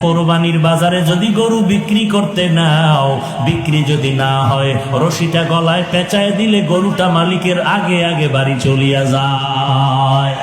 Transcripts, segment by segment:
কোরবানির বাজারে যদি গরু বিক্রি করতে নাও, বিক্রি যদি না হয়, রশিটা গলায় পেঁচায় দিলে গরুটা মালিকের আগে আগে বাড়ি চলিয়া যায়।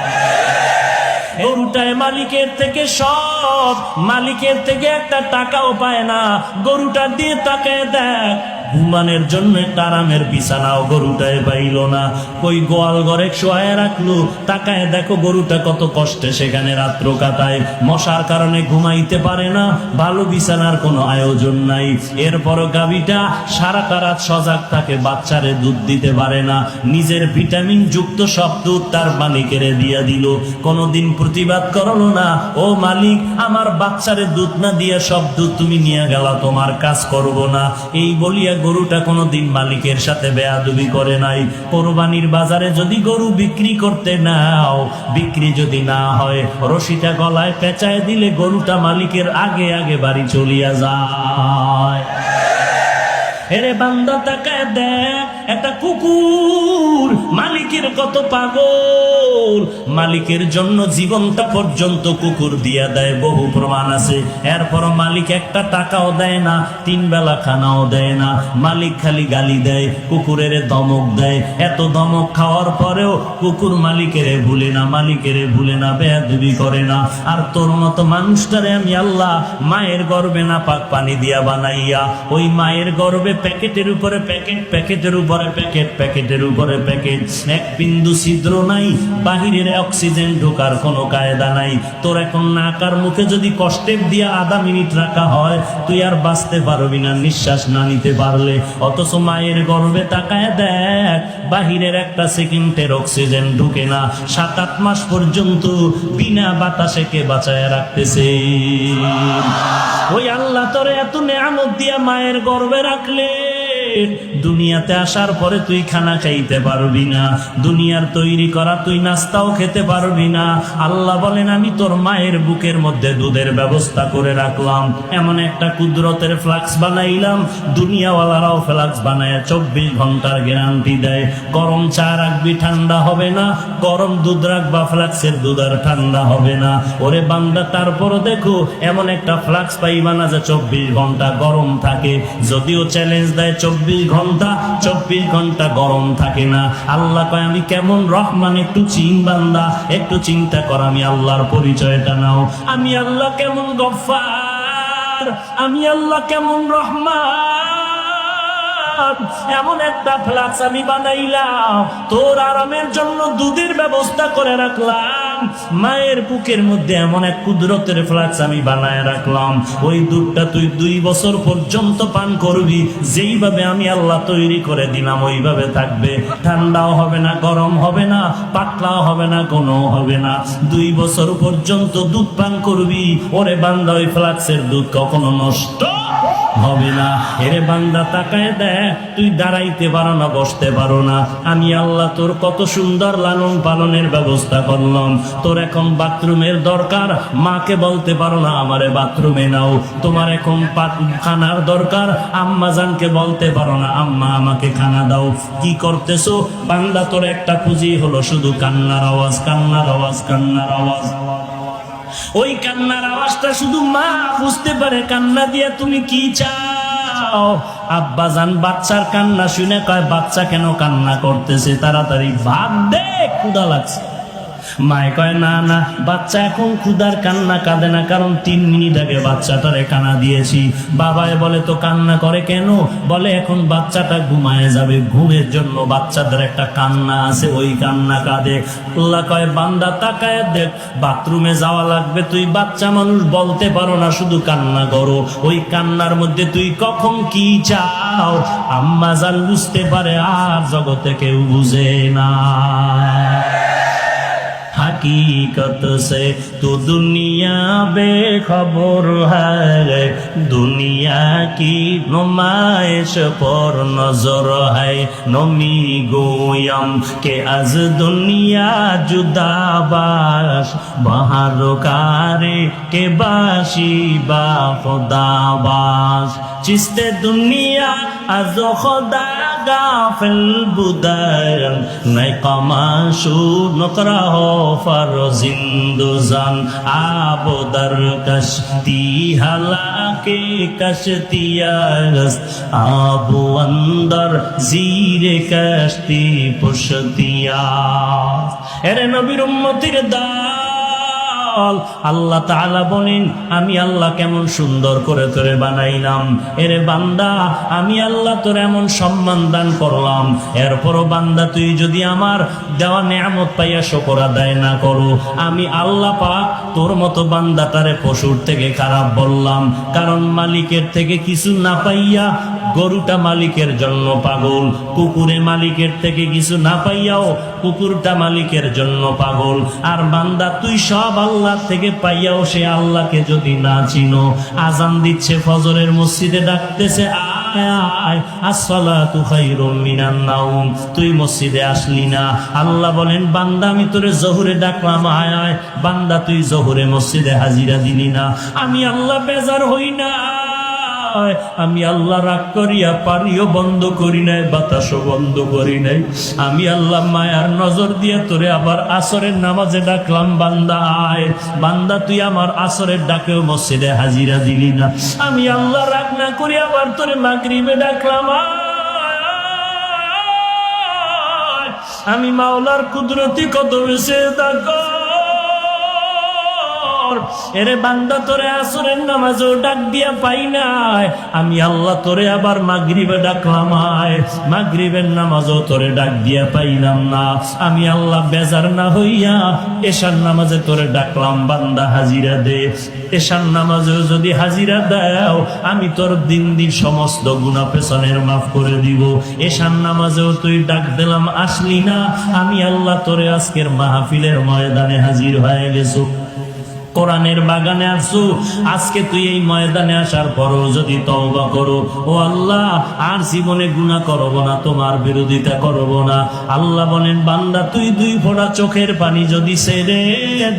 গরুটায় মালিকের থেকে সব, মালিকের থেকে একটা টাকাও পায় না। গরুটা দিয়ে তাকায় দেখ, ঘুমানের জন্য একটা আরামের বিছানাও গরুটায় পাইল না। কই গোয়াল ঘরে শোয়ায় রাখলো, তাকায় দেখো গরুটা কত কষ্টে সেখানে রাত্র কাটায়। মশার কারণে ঘুমাইতে পারে না, ভালো বিছানার কোনো আয়োজন নাই। এরপরও গাভীটা সারাটা রাত সজাগ থাকে, বাচ্চারে দুধ দিতে পারে না। নিজের ভিটামিন যুক্ত সব দুধ তার মালিকের দিয়া দিল, কোনোদিন প্রতিবাদ করলো না। ও মালিক, আমার বাচ্চারে দুধ না দিয়া সব দুধ তুমি নিয়ে গেলা, তোমার কাজ করব না। এই বলিয়া গরুটা কোনোদিন মালিকের সাথে বেয়াদবি করে নাই। কোরবানির বাজারে যদি গরু বিক্রি করতে নাও, বিক্রি যদি না হয়, রশিটা গলায় পেঁচায় দিলে গরুটা মালিকের আগে আগে বাড়ি চলিয়া যায়। এরে বান্দা তাকায় দেখ, একটা কুকুর মালিকের কত পাগল, মালিকের জন্য জীবনটা পর্যন্ত কুকুর দিয়া দেয়, বহু প্রমাণ আছে। এরপর মালিক একটা টাকাও দেয় না, 3 বেলা খানাও দেয় না। মালিক খালি গালি দেয়, কুকুরের ধমক দেয়। এত ধমক খাওয়ার পরেও কুকুর মালিকের ভুলে না, মালিকের ভুলে না, বেয়াদবি করে না। আর তোর মতো মানুষটারে আমি আল্লাহ মায়ের গর্ভে না পাক পানি দিয়া বানাইয়া, ওই মায়ের গর্ভে প্যাকেটের উপরে প্যাকেট, প্যাকেটের উপরে প্যাকেট, প্যাকেটের উপরে প্যাকেট, এক বিন্দু ছিদ্র নাই, বাহিরের অক্সিজেন ঢোকার কোনো কায়দা নাই। তোর এখন নাকার মুখে যদি কষ্টের দিয়া আধা মিনিট রাখা হয়, তুই আর বাঁচতে পারবি না নিঃশ্বাস না নিতে পারলে। অথচ মায়ের গর্ভে তাকায় দেখ, বাহিরের একটা সেকেন্ডের অক্সিজেন ঢুকে না। 7-8 মাস পর্যন্ত বিনা বাতাসে কে বাঁচায় রাখতেছে? ওই আল্লাহ তোরে এত নেয়ামত দিয়া মায়ের গর্ভে রাখলে, দুনিয়াতে আসার পরে তুই খানা খাইতে পারবি না, দুনিয়ার তৈরি করা তুই নাস্তাও খেতে পারবি না। আল্লাহ বলেন, আমি তোর মায়ের বুকের মধ্যে দুধের ব্যবস্থা করে রাখলাম, এমন একটা কুদরতের ফ্লাক্স বানাইলাম, দুনিয়াওয়ালারাও ফ্লাক্স বানায় 24 ঘন্টার গ্যারান্টি দেয়। গরম চা রাখবি ঠান্ডা হবে না, গরম দুধ রাখবা ফ্লাক্সের দুধ আর ঠান্ডা হবে না। ওরে বান্দা, তারপরও দেখো এমন একটা ফ্লাক্স পাইবা না যে 24 ঘন্টা গরম থাকে। যদিও চ্যালেঞ্জ দেয় 24 ঘন্টা গরম থাকে না। আল্লাহ কয়, আমি কেমন রহমান, একটু বান্দা, একটু চিন্তা কর, আমি আল্লাহর পরিচয়টা নাও। আমি আল্লাহ কেমন গফফার, আমি আল্লাহ কেমন রহমান। এমন একটা ফ্লাক্স আমি বানাইলাম, তোর আরামের জন্য দুধের ব্যবস্থা করে রাখলাম। মায়ের বুকের মধ্যে এমন এক কুদরতের ফ্লাক্স আমি বানায় রাখলাম, ওই দুধটা তুই 2 বছর পর্যন্ত পান করবি। যেইভাবে আমি আল্লাহ তৈরি করে দিলাম ওইভাবে থাকবে, ঠান্ডাও হবে না, গরম হবে না, পাতলাও হবে না, কোনো হবে না। 2 বছর পর্যন্ত দুধ পান করবি। ওরে বান্দা, ওই ফ্লাক্সের দুধ কখনো নষ্ট হবে না। এরে বান্দা তাকায় দেখ, তুই দাঁড়াইতে পারো না, বসতে পারো না, আমি আল্লাহ তোর কত সুন্দর লালন পালনের ব্যবস্থা করলাম। তোর এখন বাথরুমের দরকার, মাকে বলতে পারো না আমারে বাথরুমে নাও। তোমার এখন খানার দরকার, আম্মা জানকে বলতে পারো না আম্মা আমাকে খানা দাও। কি করতেছো বান্দা? তোর একটা পুঁজি হলো শুধু কান্নার আওয়াজ, কান্নার আওয়াজ, কান্নার আওয়াজ। ওই কান্নার আওয়াজটা শুধু মা বুঝতে পারে। কান্না দিয়ে তুমি কি চাও? আব্বা জান বাচ্চার কান্না শুনে কয়, বাচ্চা কেন কান্না করতেছে, তাড়াতাড়ি ভাত দে, ক্ষুধা লাগছে। মায়ে কয়, না না, বাচ্চা এখন ক্ষুধার কান্না কাঁদে না, কারণ 3 মিনিট আগে বাচ্চাটারে কান্না দিয়েছি। বাবায় বলে, তো কান্না করে কেন? বলে, এখন বাচ্চাটা ঘুমায় যাবে, ঘুমের জন্য বাচ্চাদের একটা কান্না আছে, ওই কান্না কাঁদে। আল্লাহ কয়, বান্দা তাকায় দেখ, বাথরুমে যাওয়া লাগবে, তুই বাচ্চা মানুষ বলতে পারো না, শুধু কান্না করো। ওই কান্নার মধ্যে তুই কখন কি চাও আম্মা জান বুঝতে পারে, আর জগতে কেউ বুঝে না। हकीकत से तो दुनिया बेखबर है, दुनिया की नुमाइश पर नजर है। नमी गोयम के आज दुनिया जुदा बाश, बाहर कारे के बाशी बा खुदा बाश। चिस्ते दुनिया आज खुदा গাফিল বুদায়ন নাই কমাশু নকরাহ ফর জিন্দুজান আবদার কশতি হালাকে কশতিয়াস আবু অন্দর জিরে কশতি পুশতিয়া। এরে নবীর উম্মতির দল, আল্লাহ তাআলা বলেন আমি আল্লাহ কেমন সুন্দর করে তোরে বানাইলাম। এরে বান্দা আমি আল্লাহ তোর এমন সম্মান দান করলাম, এরপরও বান্দা তুই যদি আমার দেওয়া নেয়ামত পাইয়া শুকর আদায় না করো, আমি আল্লাহ পাক তোর মতো বান্দাটারে পশুর থেকে খারাপ বললাম। কারণ মালিকের থেকে কিছু না পাইয়া গরুটা মালিকের জন্য পাগল, কুকুরে মালিকের থেকে কিছু না পাইয়াও কুকুরটা মালিকের জন্য পাগল। আর বান্দা তুই সব আল্লাহ থেকে পাইয়াও সে আল্লাহকে যদি না চিনো, আজান দিচ্ছে ফজরের মসজিদে ডাকতেছে আয় আয় আসসালাতু খায়রুম মিনান নাওম, তুই মসজিদে আসলি না। আল্লাহ বলেন বান্দা আমি তোরে জোহরে ডাকলাম আয় আয়, বান্দা তুই জোহরে মসজিদে হাজিরা দিলি না। আমি আল্লাহ বেজার হই না, আমি আল্লাহ রাগ করিয়া পানিও বন্ধ করি নাই, বাতাসও বন্ধ করি নাই। আমি আল্লাহ মায়ার নজর দিয়ে তোরে আবার আসরের নামাজে ডাকলাম বান্দা আয়, বান্দা তুই আমার আসরের ডাকেও মসজিদে হাজিরা দিলি না। আমি আল্লাহ রাগ না করি আবার তোরে মাগরিবে ডাকলাম আয়, আমি মাওলার কুদরতি কদমে সেজদা কর। এরে বান্দা তোরে আসরের নামাজও ডাক দিয়া পাই নাই, আমি আল্লাহ তোরে আবার মাগরিবে ডাকলাম আয়, মাগরিবের নামাজও তোরে ডাক দিয়া পাইলাম না। আমি আল্লাহ বেজার না হইয়া এশার নামাজে তোরে ডাকলাম বান্দা হাজিরা দে। এশার নামাজেও যদি হাজিরা দাও আমি তোর দিন দিন সমস্ত গুনাহ পেছনের মাফ করে দিব। এশার নামাজেও তুই ডাক দিলাম আসলি না, আমি আল্লাহ তোরে আজকের মাহফিলের ময়দানে হাজির হয়ে গেছো, কোরআনের বাগানে আসু। আজকে তুই এই ময়দানে আসার পরও যদি তওবা করো, ও আল্লাহ আর জীবনে গুনাহ করব না, তোমার বিরোধিতা করব না। আল্লাহ বলেন বান্দা তুই দুই ফোঁটা চোখের পানি যদি ছেড়ে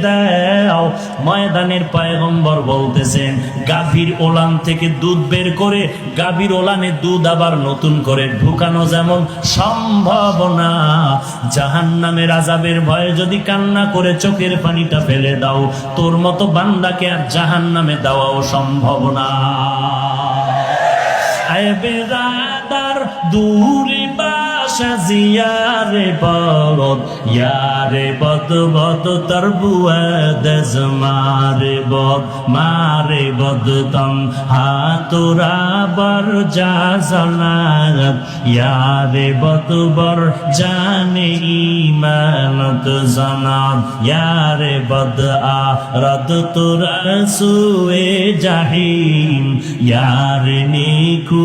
দাও, ময়দানের পয়গম্বর বলতেছেন গাভীর ওলান থেকে দুধ বের করে গাভীর ওলানে দুধ আবার নতুন করে ঢুকানো যেমন সম্ভব না, জাহান্নামের আযাবের ভয়ে যদি কান্না করে চোখের পানিটা ফেলে দাও, তোর মতো বান্দাকে আর জাহান্নামে দেওয়াও সম্ভব না। আয় বেরাদার দূরে বাসা জিয়ারে বদ, ইয়ারে বদ বদ তরবুয়াদ মারে বদ, মারে বদ তম হাতুরা বর জাজনাত, ইয়ারে বদ বর জানে ইমানত জানাত, ইয়ারে বদ আরদ তুরা সুয়ে জাহিম, ইয়ারে নেকু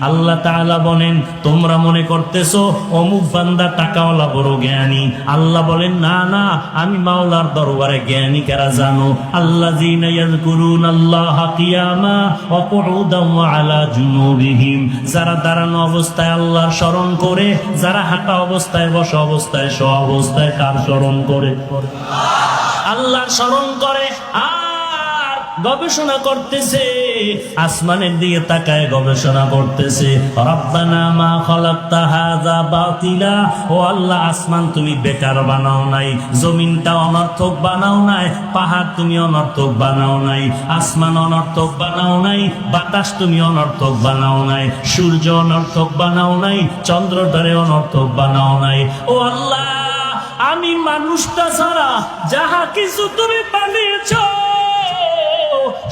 আল্লাহ তাআলা বলেন তোমরা মনে করতেছো অমুক বান্দা টাকাওয়ালা বড় জ্ঞানী। আল্লাহ বলেন না না, আমি মাওলার দরবারে জ্ঞানী কারা জানো? আল্লাযীনা ইয়াযকুরুনাল্লাহা কিয়ামা ওয়া কুউদান ওয়া আলা জুনুবিহিম, যারা দাঁড়ানো অবস্থায় আল্লাহর স্মরণ করে, যারা হাঁটা অবস্থায়, বসা অবস্থায়, শোয়া অবস্থায় কার স্মরণ করে? আল্লাহর স্মরণ করে। গবেষণা করতেছে, আসমানের দিকে তাকায় গবেষণা করতেছে, রব্বানা মা খালাকতা হাযা বাতিলা, ও আল্লাহ আসমান তুমি বেকার বানাও নাই, জমিনটা অনর্থক বানাও নাই, পাহাড় তুমি অনর্থক বানাও নাই, আসমান অনর্থক বানাও নাই, বাতাস তুমি অনর্থক বানাও নাই, সূর্য অনর্থক বানাও নাই, চন্দ্রটারে অনর্থক বানাও নাই। ও আল্লাহ আমি মানুষটা ছাড়া যাহা কিছু তুমি বানিয়েছো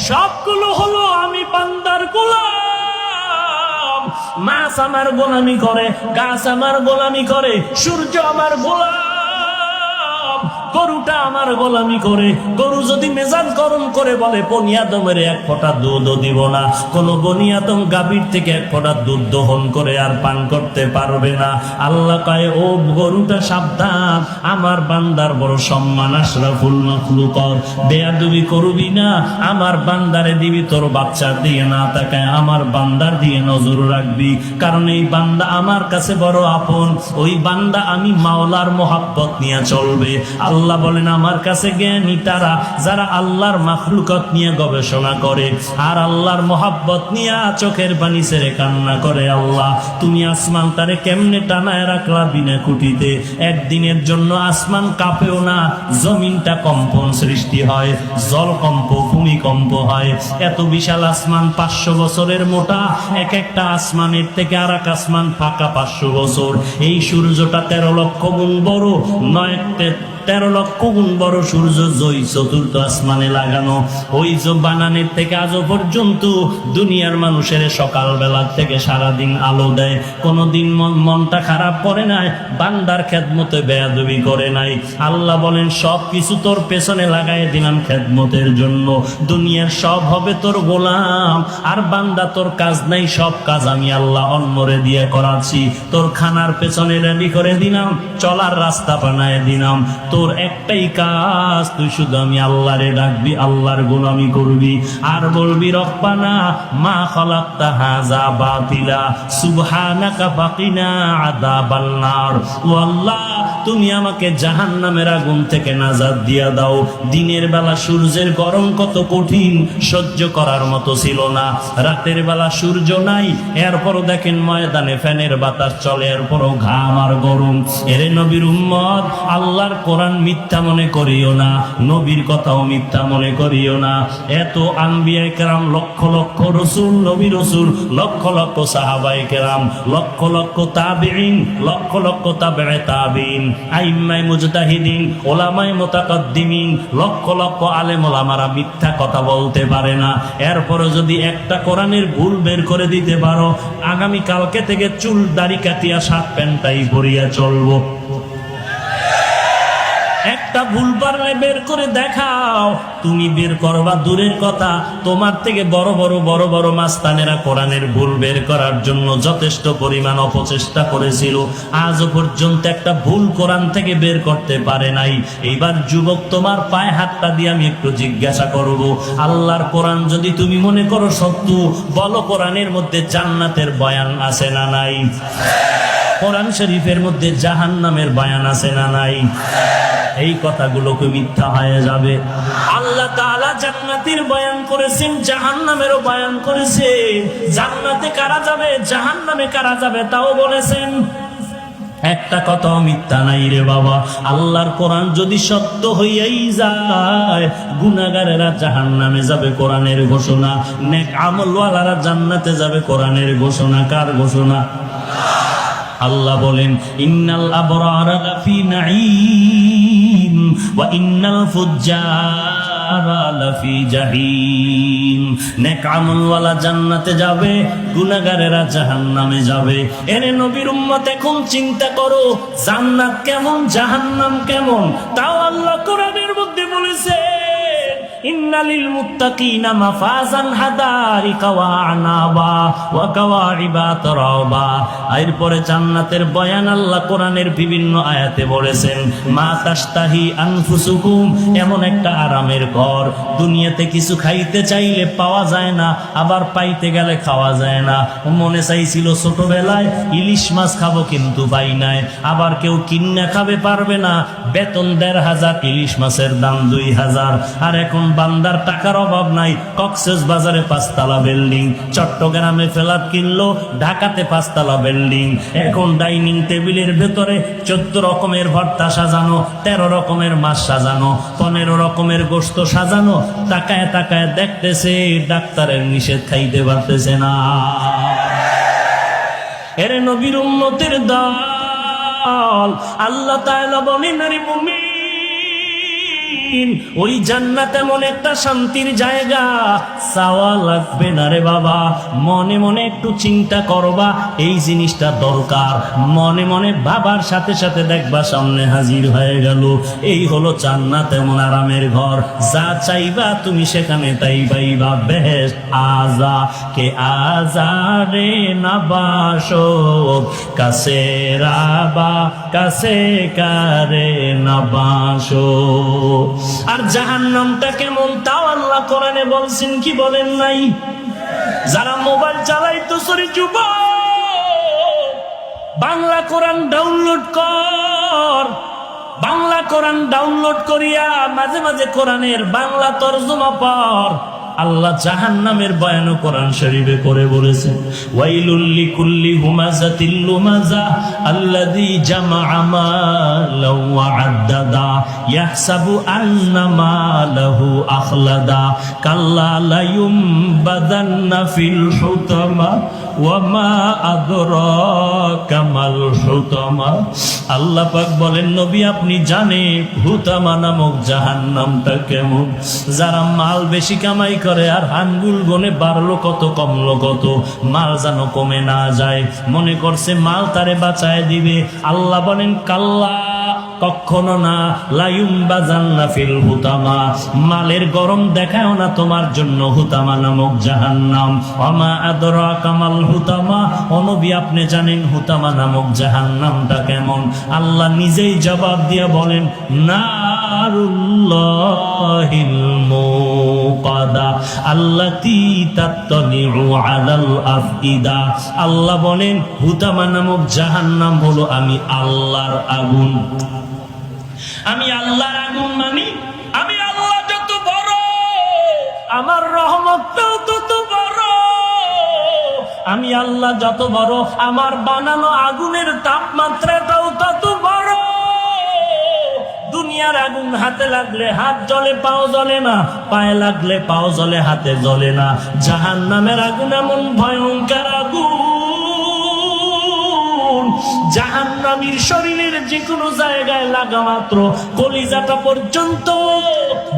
সবগুলো হলো আমি বান্দার গোলাম। মাছ আমার গোলামি করে, গাছ আমার গোলামি করে, সূর্য আমার গোলাম, গরুটা আমার গোলামি করে। গরু যদি মেজাজ গরম করে বলে বনি আদমের এক ফোঁটা দুধও দিব না, কোন বনি আদম গাভীর থেকে এক ফোঁটা দুধ দহন করে আর পান করতে পারবে না। আল্লাহ কয় ও গরুটা সাবধান, আমার বান্দার বড় সম্মান, আশরাফুল মাখলুকাত, বেয়াদবি করবি না, আমার বান্দারে দিবি তোর বাচ্চার দিয়ে না তাকায় আমার বান্দার দিয়ে নজর রাখবি, কারণ এই বান্দা আমার কাছে বড় আপন, ওই বান্দা আমি মাওলার মোহাব্বত নিয়ে চলবে। আল্লাহ বলেন আমার কাছে জ্ঞানী তারা যারা আল্লাহর মাখলুকাত নিয়ে গবেষণা করে আর আল্লাহর মোহাব্বত নিয়ে চোখের পানি ছেড়ে কান্না করে। আল্লাহ তুমি আসমানটারে কেমনে টানায় রাখলা বিনা খুঁটিতে, একদিনের জন্য আসমান কাঁপেও না, জমিনটা কম্পন সৃষ্টি হয়, জলকম্প ভূমিকম্প হয়। এত বিশাল আসমান 500 বছরের মোটা, এক একটা আসমানের থেকে আর এক আসমান ফাঁকা 500 বছর। এই সূর্যটা 13 লক্ষ গুণ বড়, 13 লক্ষ গুণ বড় সূর্য জয় চতুর্থ আসমানে লাগানো। ওই যে বানানের থেকে আজও পর্যন্ত দুনিয়ার মানুষের সকালবেলা থেকে সারাদিন আলো দেয়, কোনোদিন মনটা খারাপ করে নাই, বান্দার খেদমতে বেয়াদবি করে নাই। আল্লাহ বলেন সব কিছু তোর পেছনে লাগাই দিলাম খেদমতের জন্য, দুনিয়ার সব হবে তোর গোলাম। আর বান্দা তোর কাজ নাই, সব কাজ আমি আল্লাহ অন্যরে দিয়ে করাচ্ছি। তোর খানার পেছনে রেডি করে দিলাম, চলার রাস্তা বানায় দিলাম, তোর একটাই কাজ, তুই শুধু আমি আল্লাহরে ডাকবি, আল্লাহর গোলামি করবি আর বলবি রব্বানা মা খালাকতা হাযা বাতিলা সুবহানাকা ফাকিনা আযাবান নার। ও আল্লাহ তুমি আমাকে জাহান্নামের আগুন থেকে নাজাত দিয়া দাও। দিনের বেলা সূর্যের গরম কত কঠিন, সহ্য করার মতো ছিল না। রাতের বেলা সূর্য নাই, এরপরও দেখেন ময়দানে ফ্যানের বাতাস চলে, এরপরও ঘাম আর গরম। এরে নবীর উম্মত, আল্লাহর কোরআন মিথ্যা মনে করিও না, নবীর কথাও মিথ্যা মনে করিও না। এত আম্বিয়ায়ে কেরাম, লক্ষ লক্ষ রসুল, নবী রসুল, লক্ষ লক্ষ সাহাবায়ে কেরাম, লক্ষ লক্ষ তাবিঈন, লক্ষ লক্ষ তাবেয়ে তাবিঈন, আইম্মায়ে মুজতাহিদিন, উলামায়ে মুতাকাদ্দিমিন, লক্ষ লক্ষ আলেম ওলামারা মিথ্যা কথা বলতে পারে না। এরপরে যদি একটা কোরআনের ভুল বের করে দিতে পারো, আগামী কালকে থেকে চুল দাড়ি কাটিয়া শার্ট প্যান্টটাই পরিয়া চলবো। একটা ভুল পারলে বের করে দেখাও, তুমি বের করবা দূরের কথা, তোমার থেকে বড় বড় মাস্তানেরা কোরআনের ভুল বের করার জন্য যথেষ্ট পরিমাণ অপচেষ্টা করেছিল, আজও পর্যন্ত একটা ভুল কোরআন থেকে বের করতে পারে নাই। এইবার যুবক তোমার পায়ে হাতটা দিয়ে আমি একটু জিজ্ঞাসা করব, আল্লাহর কোরআন যদি তুমি মনে করো সত্য, বলো কোরআনের মধ্যে জান্নাতের বয়ান আছে না নাই? কোরআন শরীফের মধ্যে জাহান্নামের বয়ান আছে না নাই? এই কথাগুলোকে মিথ্যা হয়ে যাবে। আল্লাহ তাআলা জান্নাতের বয়ান করেছেন, জাহান্নামেরও বয়ান করেছেন। জান্নাতে কারা যাবে, জাহান্নামে কারা যাবে তাও বলেছেন। একটা কথাও মিথ্যা নাই রে বাবা। আল্লাহর কোরআন যদি সত্য হইয়াই যায়, গুনাহগারেরা জাহান্নামে যাবে, কোরআনের ঘোষণা। নেক আমলওয়ালারা জান্নাতে যাবে, কোরআনের ঘোষণা। কার ঘোষণা? আল্লাহ বলেন ইন্নাল আবরারা লাফি নাঈম ওয়া ইন্নাল ফুজ্জারা লাফি জাহিম। নেক আমলওয়ালা জান্নাতে যাবে, গুনাহগারেরা জাহান্নামে যাবে। এরে নবীর উম্মত, এখন চিন্তা করো জান্নাত কেমন, জাহান্নাম কেমন। তাও আল্লাহ কোরআনের মধ্যে বলেছে ইন্নালিল মুত্তাকিনা মাফাজান হাদারিকা ওয়া আনাবা ওয়া কাওয়াইবা তারাবা। এরপরে জান্নাতের বয়ান আল্লাহ কোরআনের বিভিন্ন আয়াতে বলেছেন মা তাশতাহি আনফুসুকুম, এমন একটা আরামের ঘর। দুনিয়াতে কিছু খাইতে চাইলে পাওয়া যায় না, আবার পাইতে গেলে খাওয়া যায় না। মনে চাইছিল ছোটবেলায় ইলিশ মাছ খাবো, কিন্তু পাই নাই। আবার কেউ কিন্না খাবে, পারবে না। বেতন 1500, ইলিশ মাছের দাম 2000। আর এখন বান্দার টাকার অভাব নাই, কক্সেস বাজারে 5 তলা বিল্ডিং, চট্টগ্রামে ফ্ল্যাট কিনলো, ঢাকাতে 5 তলা বিল্ডিং। এখন ডাইনিং টেবিলের ভেতরে 14 রকমের ভর্তা সাজানো, 13 রকমের মাছ সাজানো, 15 রকমের গোশত সাজানো। তাকায় তাকায় দেখতেছে ডাক্তারের নিষেধ, খাইতে পারতেছে না। এরে নবীর উম্মতের দল, আল্লাহ তাআলা বলেন রে মুমিন, ওই জান্নাত এমন একটা শান্তির জায়গা, চাওয়া লাগবে না রে বাবা। মনে মনে একটু চিন্তা করবা, এই জিনিসটা দরকার। মনে মনে বাবার সাথে সাথে দেখবা সামনে হাজির হয়ে গেল। এই হলো জান্নাত, এমন আরামের ঘর। যা চাইবা তুমি সেখানে তাই পাইবা। বেহেশত আজা কে আজারে নাবাসো, কাছে রাবা কাছে কারে নাবাসো। আর জাহান্নামটা কেমন তাও আল্লাহ কোরআনে বলছেন, কি বলেন নাই? যারা মোবাইল চালাইতো, সরি যুবক, বাংলা কোরআন ডাউনলোড কর। বাংলা কোরআন ডাউনলোড করিয়া মাঝে মাঝে কোরআনের বাংলা তরজমা পড়। আল্লাহ জাহান্নামের বয়ানও কোরআন শরীফে করে বলেছেন, ওয়াইলুল লিকুল্লি হুমাযাতিল লুমাযা আল্লাযী জামাআ মালাও ওয়া আদ্দাদা ইয়াহসাবু আন্না মালাহু আখলাদা কাল্লা লা ইউমবাদান্না ফিল হুতামা ওয়া মা আদরাকা মাল হুতামা। আল্লাহ পাক বলেন, নবী আপনি জানেন হুতামা নামক জাহান্নামটা কেমন? যারা মাল বেশি কামাই করে আর আঙ্গুল গনে বাড়লো কত কমলো কত, মাল যেন কমে না যায়, মনে করছে মাল তারে বাঁচায় দিবে। আল্লাহ বলেন কাল্লা, কখনো না, লায়ুম বাজান্না ফিল হুতামা, মালের গরম দেখাও না তোমার জন্য হুতামা নামক জাহান্নাম। ওয়ামা আদরাকা মাল হুতামা, ও নবী আপনি জানেন হুতামা নামক জাহান্নামটা কেমন? আল্লাহ নিজেই জবাব দিয়া বলেন, নারুল্লাহিল মুকাদা আল্লাতী তাত্তালিউ আলাল আফইদা। আল্লাহ বলেন হুতামা নামক জাহান্নাম হলো আমি আল্লাহর আগুন। আমি আল্লাহর আগুন মানি আমি আল্লাহ যত বড়, আমার রহমতটাও তত বড়। আমি আল্লাহ যত বড়, আমার বানানো আগুনের তাপমাত্রাটাও তত বড়। দুনিয়ার আগুন হাতে লাগলে হাত জ্বলে, পাও জ্বলে না, পায়ে লাগলে পাও জ্বলে, হাতে জ্বলে না। জাহান্নামের আগুন এমন ভয়ঙ্কর আগুন, জাহান্নামীর শরীরের যে কোনো জায়গায় লাগা মাত্র কলিজাটা পর্যন্ত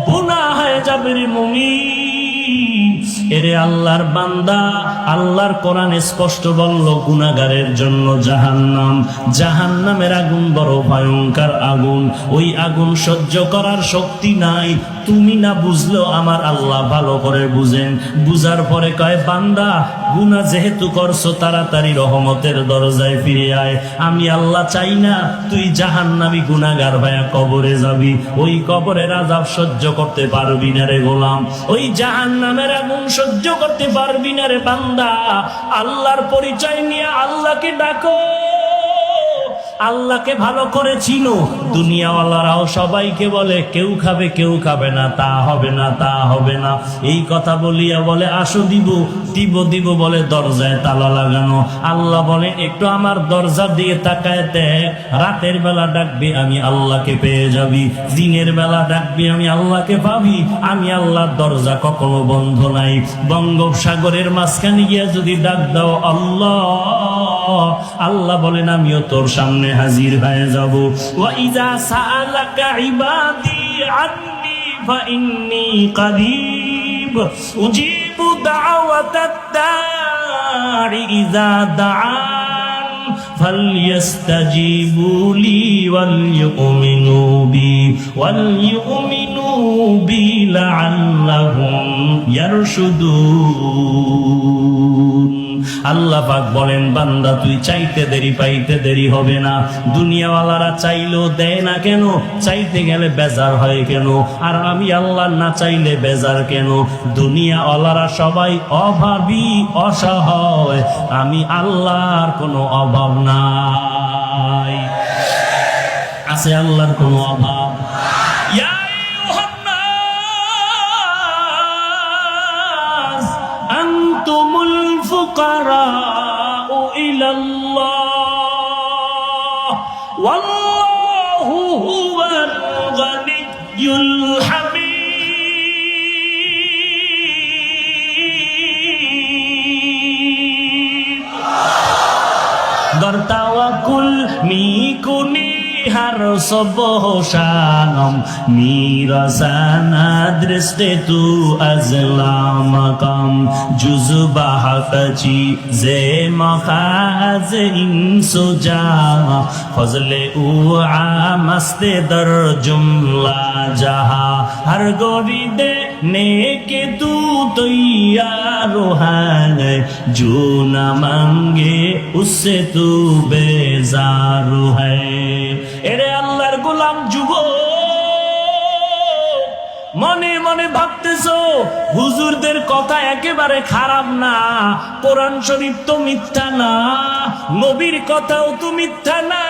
গুনাহ হয়ে যাবে রে মুমিন। এরে আল্লাহর বান্দা, আল্লাহর কোরআন স্পষ্ট বলল গুনাহগারের জন্য জাহান্নাম। জাহান্নামের আগুন বড় ভয়ঙ্কর আগুন, ওই আগুন সহ্য করার শক্তি নাই। তুমি না বুঝলেও আমার আল্লাহ ভালো করে বুঝেন। বুঝার পরে কয়, বান্দা গুনাহ যেহেতু করছো তাড়াতাড়ি রহমতের দরজায় ফিরে আয়। আমি আল্লাহ চাই না তুই জাহান্নামী গুনাহগার ভাইয়া কবরে যাবি। ওই কবরের আযাব সহ্য করতে পারবি না রে গোলাম, ওই জাহান্নামের আগুন সহ্য করতে পারবি না রে বান্দা। আল্লাহর পরিচয় নিয়ে আল্লাহকে ডাকো, আল্লাহকে ভালো করে চিনো। দুনিয়াওয়ালারাও সবাইকে বলে কেউ খাবে কেউ খাবে না, তা হবে না তা হবে না, এই কথা বলিয়া বলে আসো দিব দিব দিব বলে দরজায় তালা লাগানো। আল্লাহ বলে একটু আমার দরজার দিকে তাকায় দেখ, রাতের বেলা ডাকবি আমি আল্লাহকে পেয়ে যাবি, দিনের বেলা ডাকবি আমি আল্লাহকে পাবি। আমি আল্লাহর দরজা কখনো বন্ধ নাই। বঙ্গোপসাগরের মাঝখানে গিয়া যদি ডাক দাও আল্লাহ, আল্লাহ বলেন আমিও তোর সামনে হাজির হয়ে যাব। ওয়া ইযা সাআলাকা ইবাদি আন্নী ফাইন্নী করিব উজিবু দাওয়াতাদ দাঈ ইযা দাআন ফালইস্তাজিবু লি ওয়ালইউমিনু বি লাআল্লাহুম ইয়ারশুদুন। আল্লাহ পাক বলেন, বান্দা তুই চাইতে দেরি পাইতে দেরি হবে না। দুনিয়াওয়ালারা চাইলেও দেয় না কেন? চাইতে গেলে বেজার হয় কেন? আর আমি আল্লাহ না চাইলে বেজার কেন? দুনিয়াওয়ালারা সবাই অভাবী অসহায়, আমি আল্লাহর কোনো অভাব নাই। আছে আল্লাহর কোনো অভাব? আনতুমুল ফুকারাউ ইলাল্লাহ ওয়াল্লাহু হুয়াল গানিয়্যুল হামিদ। গর তাওয়াক্কুল মিকুনি har sobohshanam mirasana driste tu azlamakam juzbahakachi ze makhaz insuja fazle u amaste dar jumla jaha har goride neke tu तैयार है जो न मांगे उससे तू बेजार है। এরে আল্লাহর গোলাম যুবক, মনে মনে ভাবতেছো হুজুরদের কথা একেবারে খারাপ না, কোরআন শরীফ তো মিথ্যা না, নবীর কথাও তো মিথ্যা না,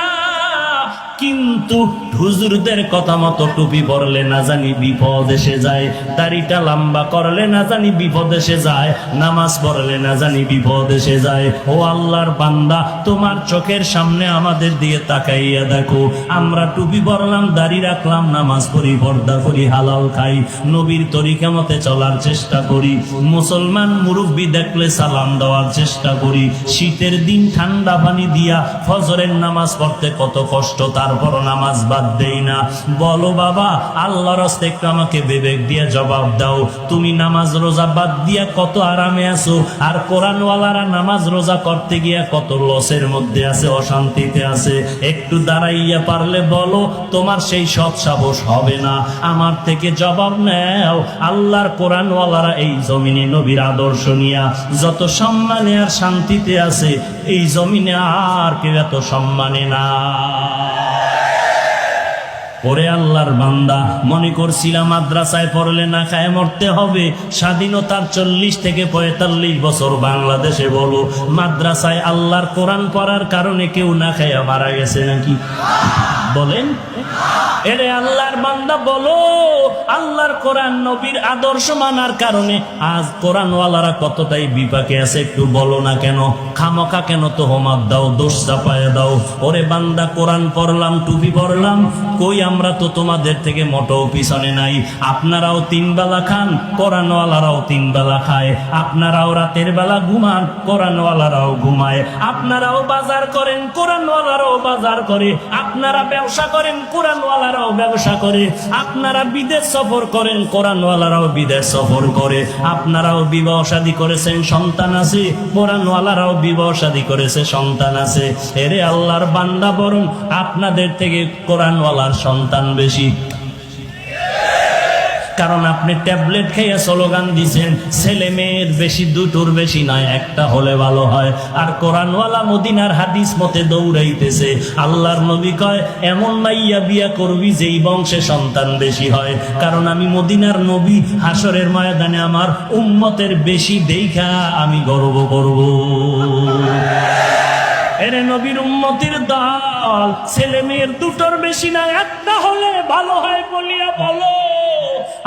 কিন্তু হুজুরদের কথা মতো টুপি পরলে না জানি বিপদ এসে যায়, দাড়িটা লম্বা করলে না জানি বিপদ এসে যায়, নামাজ পড়লে না জানি বিপদ এসে যায়। ও আল্লাহর বান্দা, তোমার চোখের সামনে আমাদের দিয়ে তাকাইয়া দেখো, আমরা টুপি পরলাম, দাড়ি রাখলাম, নামাজ পড়ি, পর্দা করি, হালাল খাই, নবীর তরিকা মতে চলার চেষ্টা করি, মুসলমান মুরব্বী দেখলে সালাম দেওয়ার চেষ্টা করি, শীতের দিন ঠান্ডা পানি দিয়া ফজরের নামাজ পড়তে কত কষ্ট, তারপর নামাজ বাদ দেই না। বলো বাবা, আল্লাহর রাস্তায় একটু আমাকে বিবেক দিয়ে জবাব দাও, তুমি নামাজ রোজা বাদ দিয়া কত আরামে আছো, আর কোরআনওয়ালারা নামাজ রোজা করতে গিয়া কত লসের মধ্যে আছে, অশান্তিতে আছে। একটু দাঁড়াইয়া পারলে বলো, তোমার সেই সৎ সাহস হবে না? আমার থেকে জবাব নেও। আল্লাহর কোরআনওয়ালারা এই জমিনে নবীর আদর্শ নিয়া যত সম্মানে আর শান্তিতে আছে, এই জমিনে আর কেউ এত সম্মানে না। ওরে আল্লাহর বান্দা, মনে করছিলাম মাদ্রাসায় পড়লে না খায় মরতে হবে। স্বাধীনতার 40 থেকে 45 বছর বাংলাদেশে বলো, মাদ্রাসায় আল্লাহর কোরআন পড়ার কারণে কেউ না খায় মারা গেছে নাকি? বলেন। এরে আল্লাহর বান্দা বলো, আল্লাহর কোরআন নবীর আদর্শ মানার কারণে আজ কোরআনওয়ালারা কতটাই বিপাকে আছে, একটু বলো না কেন? খামোখা কেন তোহমাত দাও, দোষ চাপায় দাও? ওরে বান্দা, কোরআন পড়লাম, টুপি পড়লাম, কই আমরা তো তোমাদের থেকে মোটেও পিছনে নাই। আপনারাও 3 বেলা খান, কোরআনওয়ালারাও 3 বেলা খায়। আপনারাও রাতের বেলা ঘুমান, কোরআনওয়ালারাও ঘুমায়। আপনারাও বাজার করেন, কোরআনওয়ালারাও বাজার করে। আপনারা ব্যবসা করেন, কোরআনওয়ালারাও ব্যবসা করে। আপনারা বিদেশ সফর করেন, কোরআনওয়ালারাও বিদেশ সফর করে। আপনারাও বিবাহ শাদী করেছেন, সন্তান আছে, কোরআনওয়ালারাও বিবাহ শাদী করেছে, সন্তান আছে। এরে আল্লাহর বান্দা, বরং আপনাদের থেকে কোরআনওয়ালার সন্তান বেশি। কারণ আপনি ট্যাবলেট খেয়ে স্লোগান দিছেন, ছেলে মেয়ের বেশি, দুটোর বেশি নয়, একটা হলে ভালো হয়। আর কোরআনওয়ালা মদিনার হাদিস মতে দৌড়াইতেছে। আল্লাহর নবী কয়, এমন মাইয়া বিয়া করবি যেই বংশে সন্তান বেশি হয়। কারণ আমি মদিনার নবী, হাসরের ময়দানে আমার উম্মতের বেশি দেখা আমি গর্ব করব। এরে নবীর উম্মতের দল, ছেলে মেয়ের দুটোর বেশি না, একটা হলে ভালো হয় বলিয়া বলো।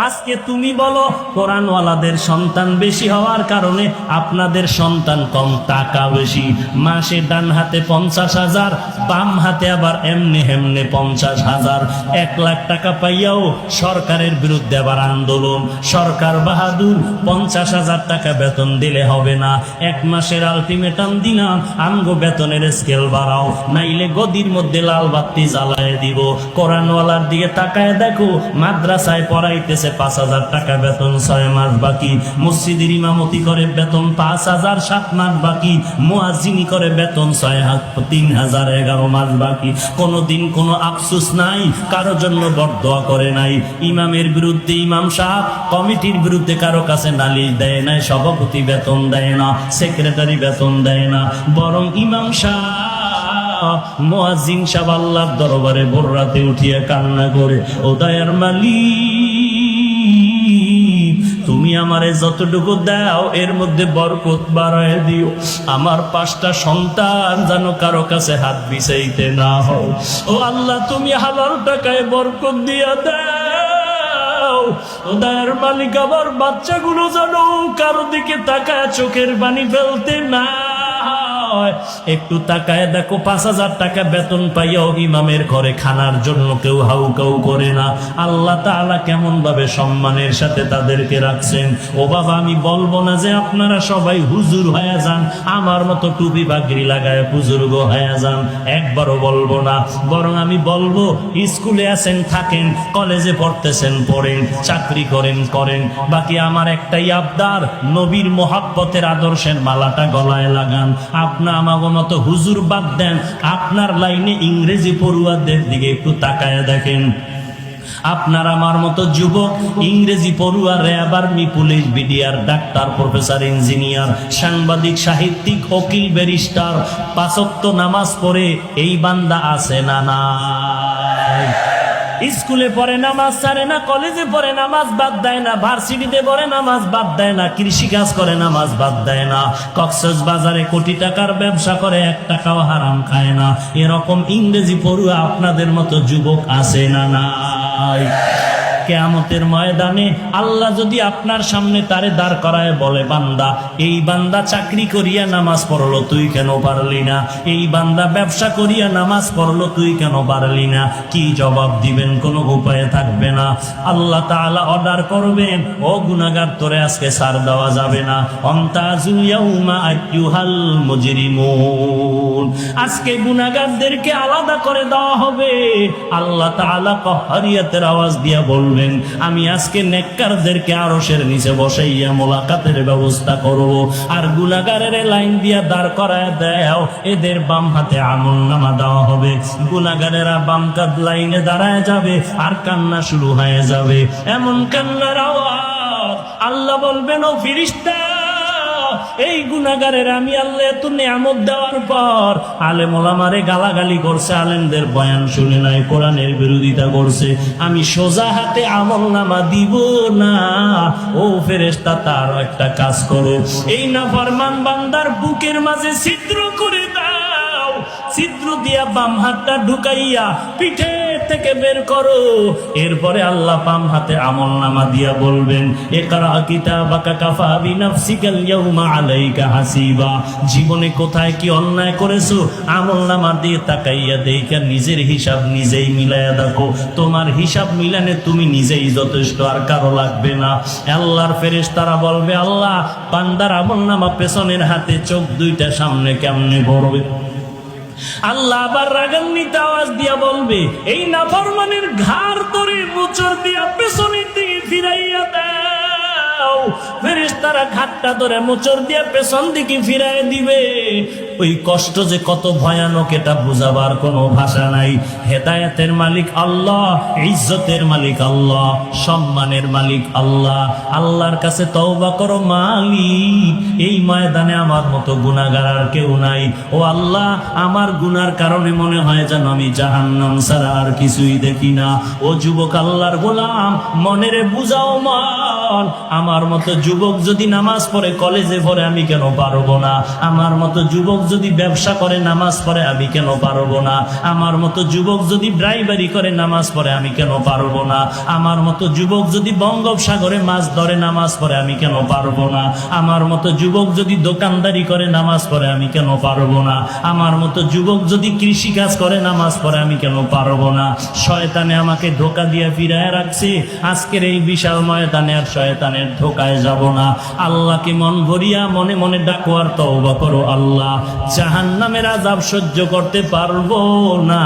আজকে তুমি বলো, কোরআনওয়ালাদের সন্তান বেশি হওয়ার কারণে আপনাদের সন্তান কম, টাকা বেশি। মাসে ডান হাতে 50,000, বাম হাতে আবার এমনে হেমনে 50,000। 1 লাখ টাকা পাইয়াও সরকারের বিরুদ্ধে আবার আন্দোলন। সরকার বাহাদুর, 50,000 টাকা বেতন দিলে হবে না। 1 মাসের আলটিমেটাম দিলাম, আমগো বেতনের স্কেল বাড়াও, নাইলে গদির মধ্যে লাল বাতি জ্বালায় দিব। কোরআনওয়ালার দিকে তাকায় দেখো, মাদ্রাসায় পড়াইতেছে 5,000 টাকা বেতন, 6 মাস বাকি। মসজিদের ইমামতি করে বেতন 5,000, 7 মাস বাকি। মুয়াজ্জিনি করে বেতন 3,000, 11 মাস বাকি। কোনোদিন কোনো আফসোস নাই, কারো জন্য বরদোয়া করে নাই। ইমামের বিরুদ্ধে ইমাম সাহেব, কমিটির বিরুদ্ধে কারো কাছে নালিশ দেয় নাই, সভাপতি বেতন দেয় না, সেক্রেটারি বেতন দেয় না। বরং ইমাম সাহেব, মুয়াজ্জিন সাহেব আল্লাহর দরবারে ভোর রাতে উঠিয়া কান্না করে, ও দয়ার মালিক, তুমি আমারে যতটুকু দাও এর মধ্যে বরকত বাড়ায় দিও। আমার 5টা সন্তান যেন কারো কাছে হাত বিছাইতে না হয়। ও আল্লাহ, তুমি হালাল টাকায় বরকত দিয়া দাও। ও দয়ার মালিক, আমার বাচ্চাগুলো যেন কারো দিকে তাকায় চোখের পানি ফেলতে না। একটু তাকায় দেখো, 5,000 টাকা বেতন পাইয়াও ইমামের ঘরে খানার জন্য কেউ হাউ কাউ করে না। আল্লাহ তাআলা কেমন ভাবে সম্মানের সাথে তাদেরকে রাখছেন। ও বাবা, আমি বলবো না যে আপনারা সবাই হুজুর হয়ে যান, আমার মতো টুপি বাগড়ি লাগায় বুজুর্গ হয়ে যান, একবারও বলবো না। বরং আমি বলবো, স্কুলে আছেন থাকেন, কলেজে পড়তেছেন পড়েন, চাকরি করেন করেন। বাকি আমার একটাই আবদার, নবীর মোহাব্বতের আদর্শের মালাটা গলায় লাগান। আপনার আমাগো মতো হুজুর বাদ দেন, আপনার লাইনে ইংরেজি পড়ুয়াদের দিকে একটু তাকায় দেখেন। আপনার আমার মতো যুবক, ইংরেজি পড়ুয়া, RAB, army, police, BDR, doctor, professor, engineer, সাংবাদিক, সাহিত্যিক, উকিল, ব্যারিস্টার, 5 ওয়াক্ত নামাজ পড়ে এই বান্দা আছে না নাই? স্কুলে পড়ে নামাজ ছাড়ে না, কলেজে পড়ে নামাজ বাদ দেয় না, ভার্সিটিতে পড়ে নামাজ বাদ দেয় না, কৃষি কাজ করে নামাজ বাদ দেয় না, কক্সবাজারে কোটি টাকার ব্যবসা করে 1 টাকাও হারাম খায় না। এরকম ইংরেজি পড়ুয়া আপনাদের মতো যুবক আছে না নাই? কিয়ামতের ময়দানে আল্লাহ যদি আপনার সামনে তারে দাঁড় করায় বলে, বান্দা, এই বান্দা চাকরি করিয়া নামাজ পড়লো, তুই কেন পারলি না? এই বান্দা ব্যবসা করিয়া নামাজ পড়লো, তুই কেন পারলি না? কি জবাব দিবেন? কোনো উপায় থাকবে না। আল্লাহ তাআলা অর্ডার করবেন, ও গুনাহগার, তোরে আজকে ছাড় দেওয়া যাবে না। অমতাজুল ইয়াউমা আইয়ুহাল মুজরিমুন, আজকে গুনাহগারদেরকে আলাদা করে দেওয়া হবে। আল্লাহ তাআলা কহরিয়াতের আওয়াজ দিয়া বলবেন, আমি আজকে নেককারদেরকে আরশের নিচে বসাইয়া মোলাকাতের ব্যবস্থা করব, আর গুনাহগারের লাইন দিয়া দাঁড় করায় দাও, এদের বাম হাতে আমলনামা দেওয়া হবে। গুনাহগারেরা বাম কাত লাইনে দাঁড়ায় যাবে, আর কান্না শুরু হয়ে যাবে। এমন কান্নার আওয়াজ, আল্লাহ বলবেন, ও ফেরেশতা, এই গুনাহগারের আমি আল্লাহ এত নিয়ামত দেওয়ার পর আলেম ওলামারে গালাগালি করছে, আলেমদের বয়ান শুনে নাই, কোরআনের বিরোধিতা করছে, আমি সোজা হাতে আমলনামা দিব না। ও ফেরেশতা, তার একটা কাজ করো, এই নাফরমান বান্দার বুকের মাঝে ছিদ্র করে দাও, ছিদ্র দিয়া বাম হাতটা ঢুকাইয়া পিঠে থেকে বের করো। এরপরে আল্লাহ বাম হাতে আমলনামা দিয়া বলবেন, ইকরা কিতাবাকা কাফা বিনাফসিকাল ইয়াউমা আলাইকা হাসিবা, জীবনে কোথায় কি অন্যায় করেছো আমলনামা দিয়ে তাকাইয়া দেখা নিজের হিসাব নিজেই মিলাইয়া দেখো। তোমার হিসাব মিলানে তুমি নিজেই যথেষ্ট, আর কারো লাগবে না। আল্লাহর ফেরেশতারা বলবে, আল্লাহ, বান্দার আমলনামা পেছনের হাতে, চোখ দুইটা সামনে কেমনে পড়বে? আল্লাহ আবার রাগান্বিত আওয়াজ দিয়া বলবে, এই নাফরমানের ঘাড় ধরে মোচড় দিয়া পেছনের দিকে ফিরাইয়া দাও। ফেরেশতারা ঘাটটা ধরে মোচড় দিয়া পেছন দিকে ফিরাই দিবে। ওই কষ্ট যে কত ভয়ানক, এটা বুঝাবার কোনো ভাষা নাই। হেদায়েতের মালিক আল্লাহ, ইজ্জতের মালিক আল্লাহ, সম্মানের মালিক আল্লাহ। আল্লাহর কাছে তওবা করো, মালিক, এই ময়দানে আমার মতো গুনাহগার আর কেউ নাই। ও আল্লাহ, আমার গুনার কারণে মনে হয় যেন আমি জাহান্নাম ছাড়া আর কিছুই দেখি না। ও যুবক আল্লাহর গোলাম, মনেরে বুঝাও মন, আমার মতো যুবক যদি নামাজ পড়ে, কলেজে পড়ে, আমি কেন পারবো না? আমার মতো যুবক যদি ব্যবসা করে, নামাজ পড়ে, আমি কেন পারবো না? আমার মতো যুবক যদি ড্রাইভারি করে, নামাজ পড়ে, আমি কেন পারবো না? আমার মতো যুবক যদি বঙ্গোপসাগরে মাছ ধরে, নামাজ পড়ে, আমি কেন পারবো না? আমার মতো যুবক যদি দোকানদারি করে, নামাজ পড়ে, আমি কেন পারবো না? আমার মতো যুবক যদি কৃষি কাজ করে, নামাজ পড়ে, আমি কেন পারবো না? শয়তানে আমাকে ধোঁকা দিয়ে ফিরায় রাখছে। আজকের এই বিশাল ময়দানে আর শয়তানের ধোঁকায় যাব না। আল্লাহকে মন ভরিয়া মনে মনে ডাকো আর তওবা করো, আল্লাহ, জাহান্নামের আযাব সহ্য করতে পারবো না,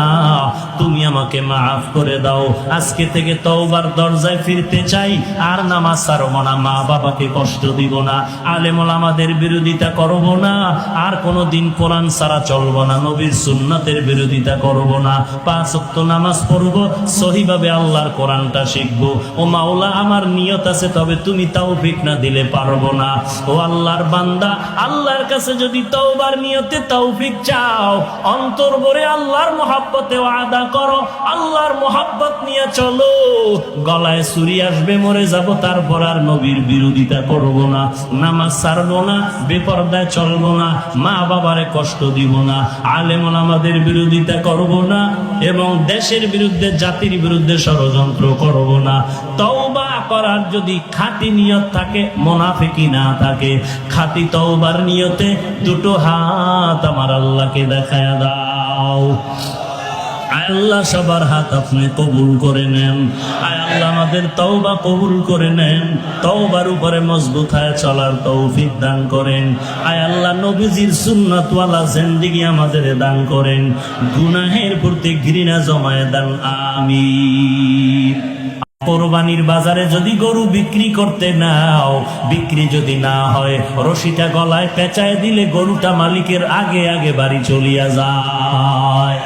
তুমি আমাকে মাফ করে দাও। আজকে থেকে তওবার দরজায় ফিরতে চাই, আর নামাজ ছাড়বো না, মা বাবাকে কষ্ট দিব না, আলেম ওলামাদের বিরোধিতা করব না, আর কোনোদিন কোরআন ছাড়া চলবো না, নবীর সুন্নাতের বিরোধিতা করব না, 5 ওয়াক্ত নামাজ পড়বো, সহিভাবে আল্লাহর কোরআনটা শিখবো। ও মাওলা, আমার নিয়ত আছে, তবে তুমি তৌফিক না দিলে পারবো না। ও আল্লাহর বান্দা, আল্লাহর কাছে যদি তওবার নিয়তে তৌফিক চাও, অন্তর ভরে আল্লাহর মহব্বতে ওয়াদা করো, আল্লাহর মহব্বত নিয়ে চলো। গলায় ছুরি আসবে, মরে যাব, তারপর আর নবীর বিরোধিতা করব না, নামাজ ছাড়বো না, বেপরদায় চলবো না, মা বাবারে কষ্ট দিব না, আলেম ওলামাদের বিরোধিতা করব না, এবং দেশের বিরুদ্ধে, জাতির বিরুদ্ধে ষড়যন্ত্র করব না। তওবা করার যদি খাঁটি নিয়ত থাকে, মুনাফিকি না থাকে, খাঁটি তওবার নিয়তে দুটো হাত আমার আল্লাহকে দেখায়া দাও। আল্লাহ সবার হাত আপনি কবুল করে নেন। আয় আল্লাহ আমাদের তওবা কবুল করে নেন, তওবার উপরে মজবুত হয়ে চলার তৌফিক দান করেন। আয় আল্লাহ নবীজির সুন্নাতওয়ালা জিন্দেগি আমাদের দান করেন, গুনাহের প্রতি ঘৃণা জমায়ে দেন, আমিন। কোরবানির বাজারে যদি গরু বিক্রি করতে নাও, বিক্রি যদি না হয়, রশিটা গলায় পেঁচায় দিলে গরুটা মালিকের আগে আগে বাড়ি চলিয়া যায়।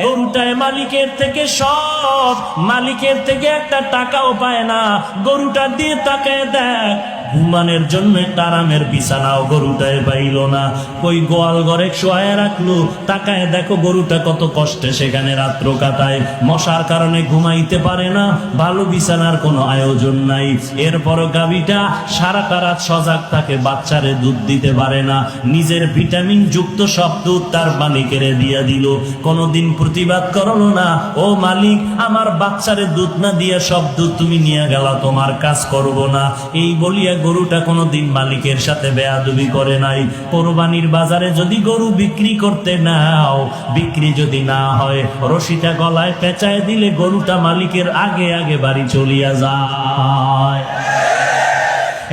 গরুটায় মালিকের থেকে সব, মালিকের থেকে একটা টাকাও পায় না। গরুটা দিয়ে তাকায় দেখ, ঘুমানোর জন্য একটা আরামের বিছানাও গরুটায় পাইল না। ওই গোয়াল ঘরে শোয়ায় রাখলো, তাকায় দেখো গরুটা কত কষ্টে সেখানে রাত্র কাটায়, মশার কারণে ঘুমাইতে পারে না, ভালো বিছানার কোনো আয়োজন নাই। এরপরও গাভীটা সারাটা রাত সজাগ থাকে, বাচ্চারে দুধ দিতে পারে না, নিজের ভিটামিন যুক্ত সব দুধ তার মালিকের দিয়া দিল, কোনদিন প্রতিবাদ করলো না, ও মালিক আমার বাচ্চারে দুধ না দিয়া সব দুধ তুমি নিয়ে গেলা, তোমার কাজ করব না। এই বলিয়া গরুটা কোনদিন মালিকের সাথে বেয়াদবি করে নাই। কোরবানির বাজারে যদি গরু বিক্রি করতে নাও, বিক্রি যদি না হয়, রশিটা গলায় পেঁচায় দিলে গরুটা মালিকের আগে আগে বাড়ি চলিয়া যায়।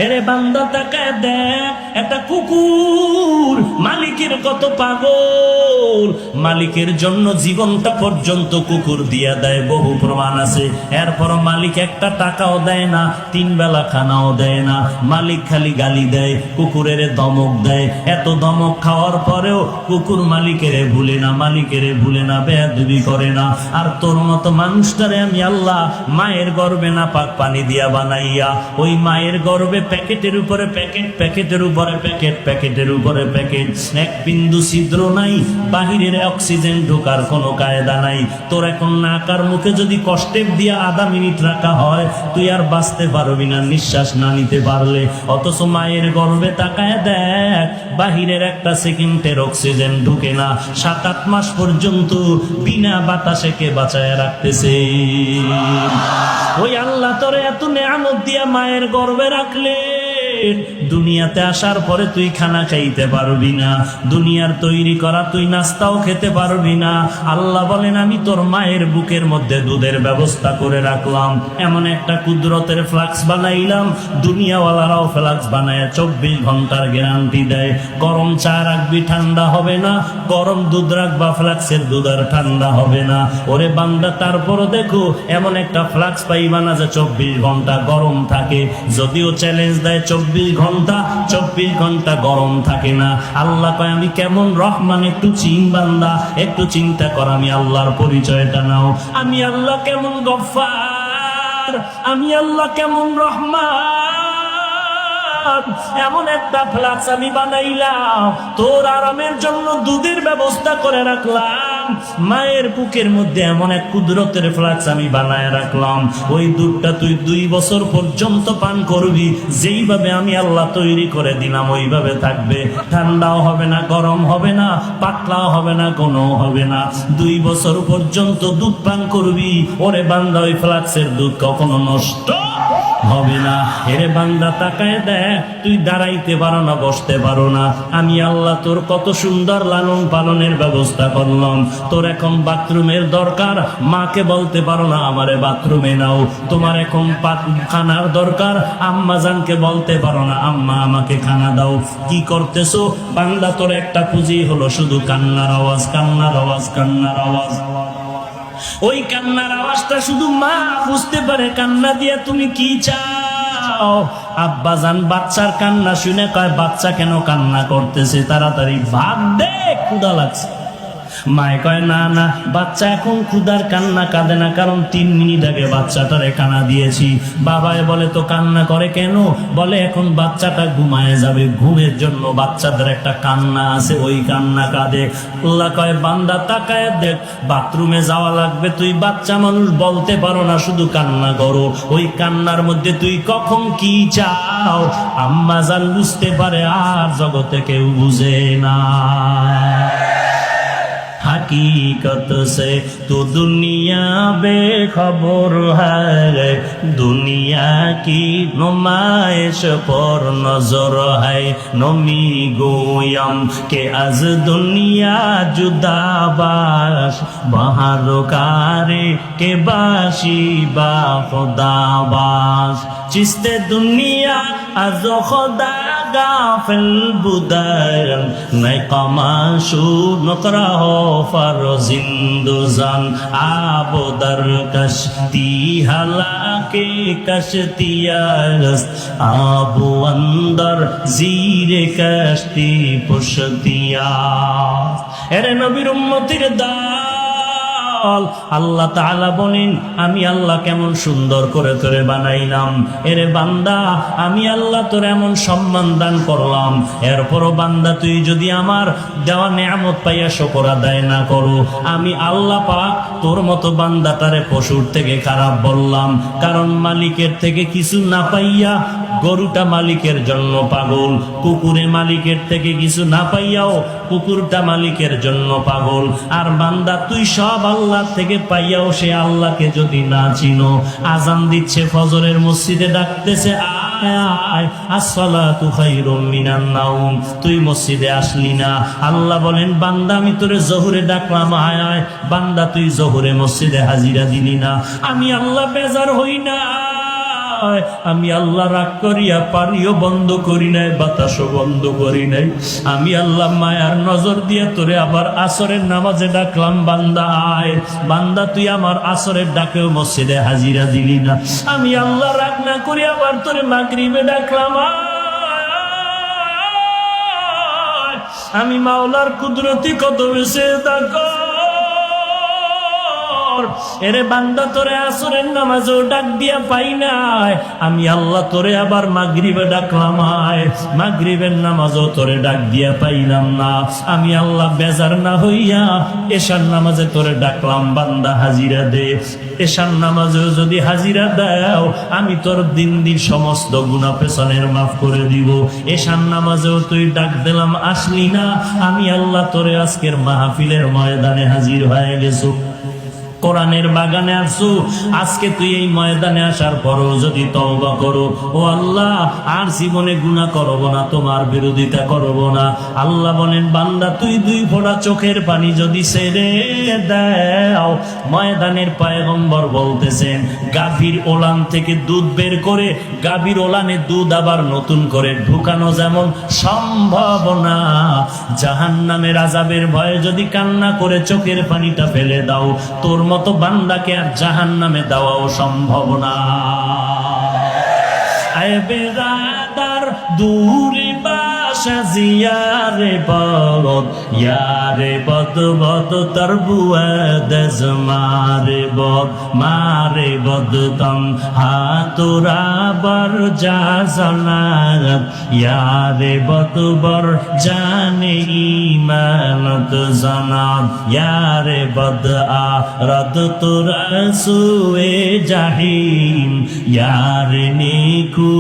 এরে বান্দা তাকায় দেখ, একটা কুকুর মালিকের কত পাগল, মালিকের জন্য জীবনটা পর্যন্ত কুকুর দিয়া দেয়, বহু প্রমাণ আছে। এরপর মালিক একটা টাকাও দেয় না, 3 বেলা খানাও দেয় না, মালিক খালি গালি দেয়, কুকুরের দমক দেয়। এত দমক খাওয়ার পরেও কুকুর মালিকেরে ভুলে না, মালিকেরে ভুলে না, বেয়াদবি করে না। আর তোর মতো মানুষটারে আমি আল্লাহ মায়ের গর্ভে না পাক পানি দিয়া বানাইয়া, ওই মায়ের গর্ভে প্যাকেটের উপরে প্যাকেট, প্যাকেটের উপরে প্যাকেট, প্যাকেটের উপরে প্যাকেট, এক বিন্দু ছিদ্র নাই, বাহিরের অক্সিজেন ঢোকার কোনো কায়দা নাই। তোর এখন নাকার মুখে যদি কষ্টেপ দিয়া আধা মিনিট রাখা হয়, তুই আর বাঁচতে পারবি না নিঃশ্বাস না নিতে পারলে। অথচ মায়ের গর্ভে তাকায় দেখ, বাহিরের একটা সেকেন্ডের অক্সিজেন ঢুকে না, 7-8 মাস পর্যন্ত বিনা বাতাসে কে বাঁচায় রাখতেছে। ওই আল্লাহ তোরে এত নেয়ামত দিয়া মায়ের গর্ভে রাখলে, দুনিয়াতে আসার পরে তুই খানা খাইতে পারবি না, দুনিয়ার তৈরি করা তুই নাস্তাও খেতে পারবি না। আল্লাহ বলেন আমি তোর মায়ের বুকের মধ্যে দুধের ব্যবস্থা করে রাখলাম, এমন একটা কুদরতের ফ্লাক্স বানাইলাম, দুনিয়াওয়ালারাও ফ্লাক্স বানায় 24 ঘন্টার গ্যারান্টি দেয়। গরম চা রাখবি ঠান্ডা হবে না, গরম দুধ রাখবা ফ্লাক্সের দুধ আর ঠান্ডা হবে না। ওরে বান্দা তারপরও দেখো এমন একটা ফ্লাক্স পাইবা না যে 24 ঘন্টা গরম থাকে, যদিও চ্যালেঞ্জ দেয় 24 ঘন্টা গরম থাকে না। আল্লাহ কয় আমি কেমন রহমান, একটু বান্দা, একটু চিন্তা কর, আমি আল্লাহর পরিচয়টা নাও, আমি আল্লাহ কেমন গফফার, আমি আল্লাহ কেমন রহমান। এমন একটা ফ্লাক্স আমি বানাইলাম, তোর আরামের জন্য দুধের ব্যবস্থা করে রাখলাম, মায়ের বুকের মধ্যে এমন এক কুদরতের ফ্লাক্স আমি বানায় রাখলাম, ওই দুধটা তুই 2 বছর পর্যন্ত পান করবি, যেইভাবে আমি আল্লাহ তৈরি করে দিলাম ওইভাবে থাকবে, ঠান্ডাও হবে না, গরম হবে না, পাতলাও হবে না, কোনো হবে না, 2 বছর পর্যন্ত দুধ পান করবি। ওরে বান্দা ওই ফ্লাক্সের দুধ কখনো নষ্ট হবে না। এরে বান্দা তাকায় দেখ, তুই দাঁড়াইতে পারো না, বসতে পারো না, আমি আল্লাহ তোর কত সুন্দর লালন পালনের ব্যবস্থা করলাম। তোর এখন বাথরুমের দরকার, মাকে বলতে পারো না আমারে বাথরুমে নাও। তোমার এখন খানার দরকার, আম্মা জানকে বলতে পারো না আম্মা আমাকে খানা দাও। কি করতেছো বান্দা? তোর একটা পুঁজি হলো শুধু কান্নার আওয়াজ, কান্নার আওয়াজ, কান্নার আওয়াজ। ওই কান্নার আওয়াজটা শুধু মা বুঝতে পারে, কান্না দিয়ে তুমি কি চাও। আব্বা জান বাচ্চার কান্না শুনে কয় বাচ্চা কেন কান্না করতেছে, তাড়াতাড়ি ভাত দে, ক্ষুধা লাগছে। মায়ে কয় না না, বাচ্চা এখন ক্ষুধার কান্না কাঁদে না, কারণ 3 মিনিট আগে বাচ্চাটারে কান্না দিয়েছি। বাবায় বলে তো কান্না করে কেন? বলে এখন বাচ্চাটা ঘুমায় যাবে, ঘুমের জন্য বাচ্চাদের একটা কান্না আছে, ওই কান্না কাঁদে। আল্লাহ কয় বান্দা তাকায় দেখ, বাথরুমে যাওয়া লাগবে, তুই বাচ্চা মানুষ বলতে পারো না, শুধু কান্না করো। ওই কান্নার মধ্যে তুই কখন কি চাও আম্মা জান বুঝতে পারে, আর জগতে কেউ বুঝে না। हकीकत से तो दुनिया बेखबर है, दुनिया की नुमाइश पर नजर है। नमी गोयम के आज दुनिया जुदाबाश, बाहर कारे के बाशी बा खुदाबाश। चिस्ते दुनिया आज खुदा गाफिल बुदायन, नई कमाशु नकरा हो फर जिंदुजान। आबो दर कश्ती हलाके कश्तियास, आबो अंदर जीरे कश्ती पुश्तिया। एरे नबीर उम्मतिर दा আল্লাহ তাআলা বলেন, আমি আল্লাহ কেমন সুন্দর করে তোরে বানাইলাম। এরে বান্দা, আমি আল্লাহ তোর এমন সম্মান দান করলাম, এরপরও বান্দা তুই যদি আমার দেওয়া নেয়ামত পাইয়া শুকর আদায় না করো, আমি আল্লাহ পাক তোর মতো বান্দাটারে পশুর থেকে খারাপ বললাম। কারণ মালিকের থেকে কিছু না পাইয়া গরুটা মালিকের জন্য পাগল, কুকুরে মালিকের থেকে কিছু না পাইয়াও কুকুরটা মালিকের জন্য পাগল। আর বান্দা তুই সব আল্লাহ থেকে পাইয়াও সে আল্লাহকে যদি না চিনো, আজান দিচ্ছে ফজরের মসজিদে ডাকতেছে আসসালাতু খায়রুম মিনান নাওম, তুই মসজিদে আসলি না। আল্লাহ বলেন, বান্দা আমি তোরে জোহরে ডাকলাম, আয় আয়। বান্দা তুই জোহরে মসজিদে হাজিরা দিলি না। আমি আল্লাহ বেজার হই না, আমি আল্লাহ রাগ করিয়া পানিও বন্ধ করি নাই, বাতাসও বন্ধ করি নাই। আমি আল্লাহ মায়ার নজর দিয়ে তোরে আবার আসরের নামাজে ডাকলাম, বান্দা আয়। বান্দা তুই আমার আসরের ডাকেও মসজিদে হাজিরা দিলি না। আমি আল্লাহ রাগ না করি আবার তোরে মাগরিবে ডাকলাম, আয়। আমি মাওলার কুদরতি কত বেশি দেখো। এরে বান্দা তোরে আসরের নামাজও ডাক দিয়া পাই নাই, আমি আল্লাহ তোরে আবার মাগরিবে ডাকলাম, আয়। মাগরিবের নামাজও তোরে ডাক দিয়া পাইলাম না। আমি আল্লাহ বেজার না হইয়া এশার নামাজে তোরে ডাকলাম, বান্দা হাজিরা দে। এশার নামাজেও যদি হাজিরা দাও, আমি তোর দিন সমস্ত গুনাহ পেছনের মাফ করে দিব। এশার নামাজেও তুই ডাক দিলাম, আসলি না। আমি আল্লাহ তোরে আজকের মাহফিলের ময়দানে হাজির হয়ে গেছো, কোরআনের বাগানে আসু। আজকে তুই এই ময়দানে আসার পরও যদি তওবা করো, ও আল্লাহ আর জীবনে গুনাহ করব না, তোমার বিরোধিতা করব না। আল্লাহ বলেন, বান্দা তুই দুই ফোঁটা চোখের পানি যদি ছেড়ে দাও, ময়দানের পয়গম্বর বলতেছেন, গাভীর ওলান থেকে দুধ বের করে গাভীর ওলানে দুধ আবার নতুন করে ঢুকানো যেমন সম্ভব না, জাহান্নামের আযাবের ভয়ে যদি কান্না করে চোখের পানিটা ফেলে দাও, তোর মতো বান্দাকে আর জাহান্নামে দেওয়াও সম্ভব না। আয় বেরাদার দূরে বাসা জিয়ারে বদ, ইয়ারে বদ বদ তর বুয়াদ মারে বদ, মারে বদ তম হাতুরা বর যা জানাত, ইয়ারে বদ বর জানে ইমানত জানাত, ইয়ারে বদ আরদ তোরা সুয়ে জাহিম, ইয়ারে নেকু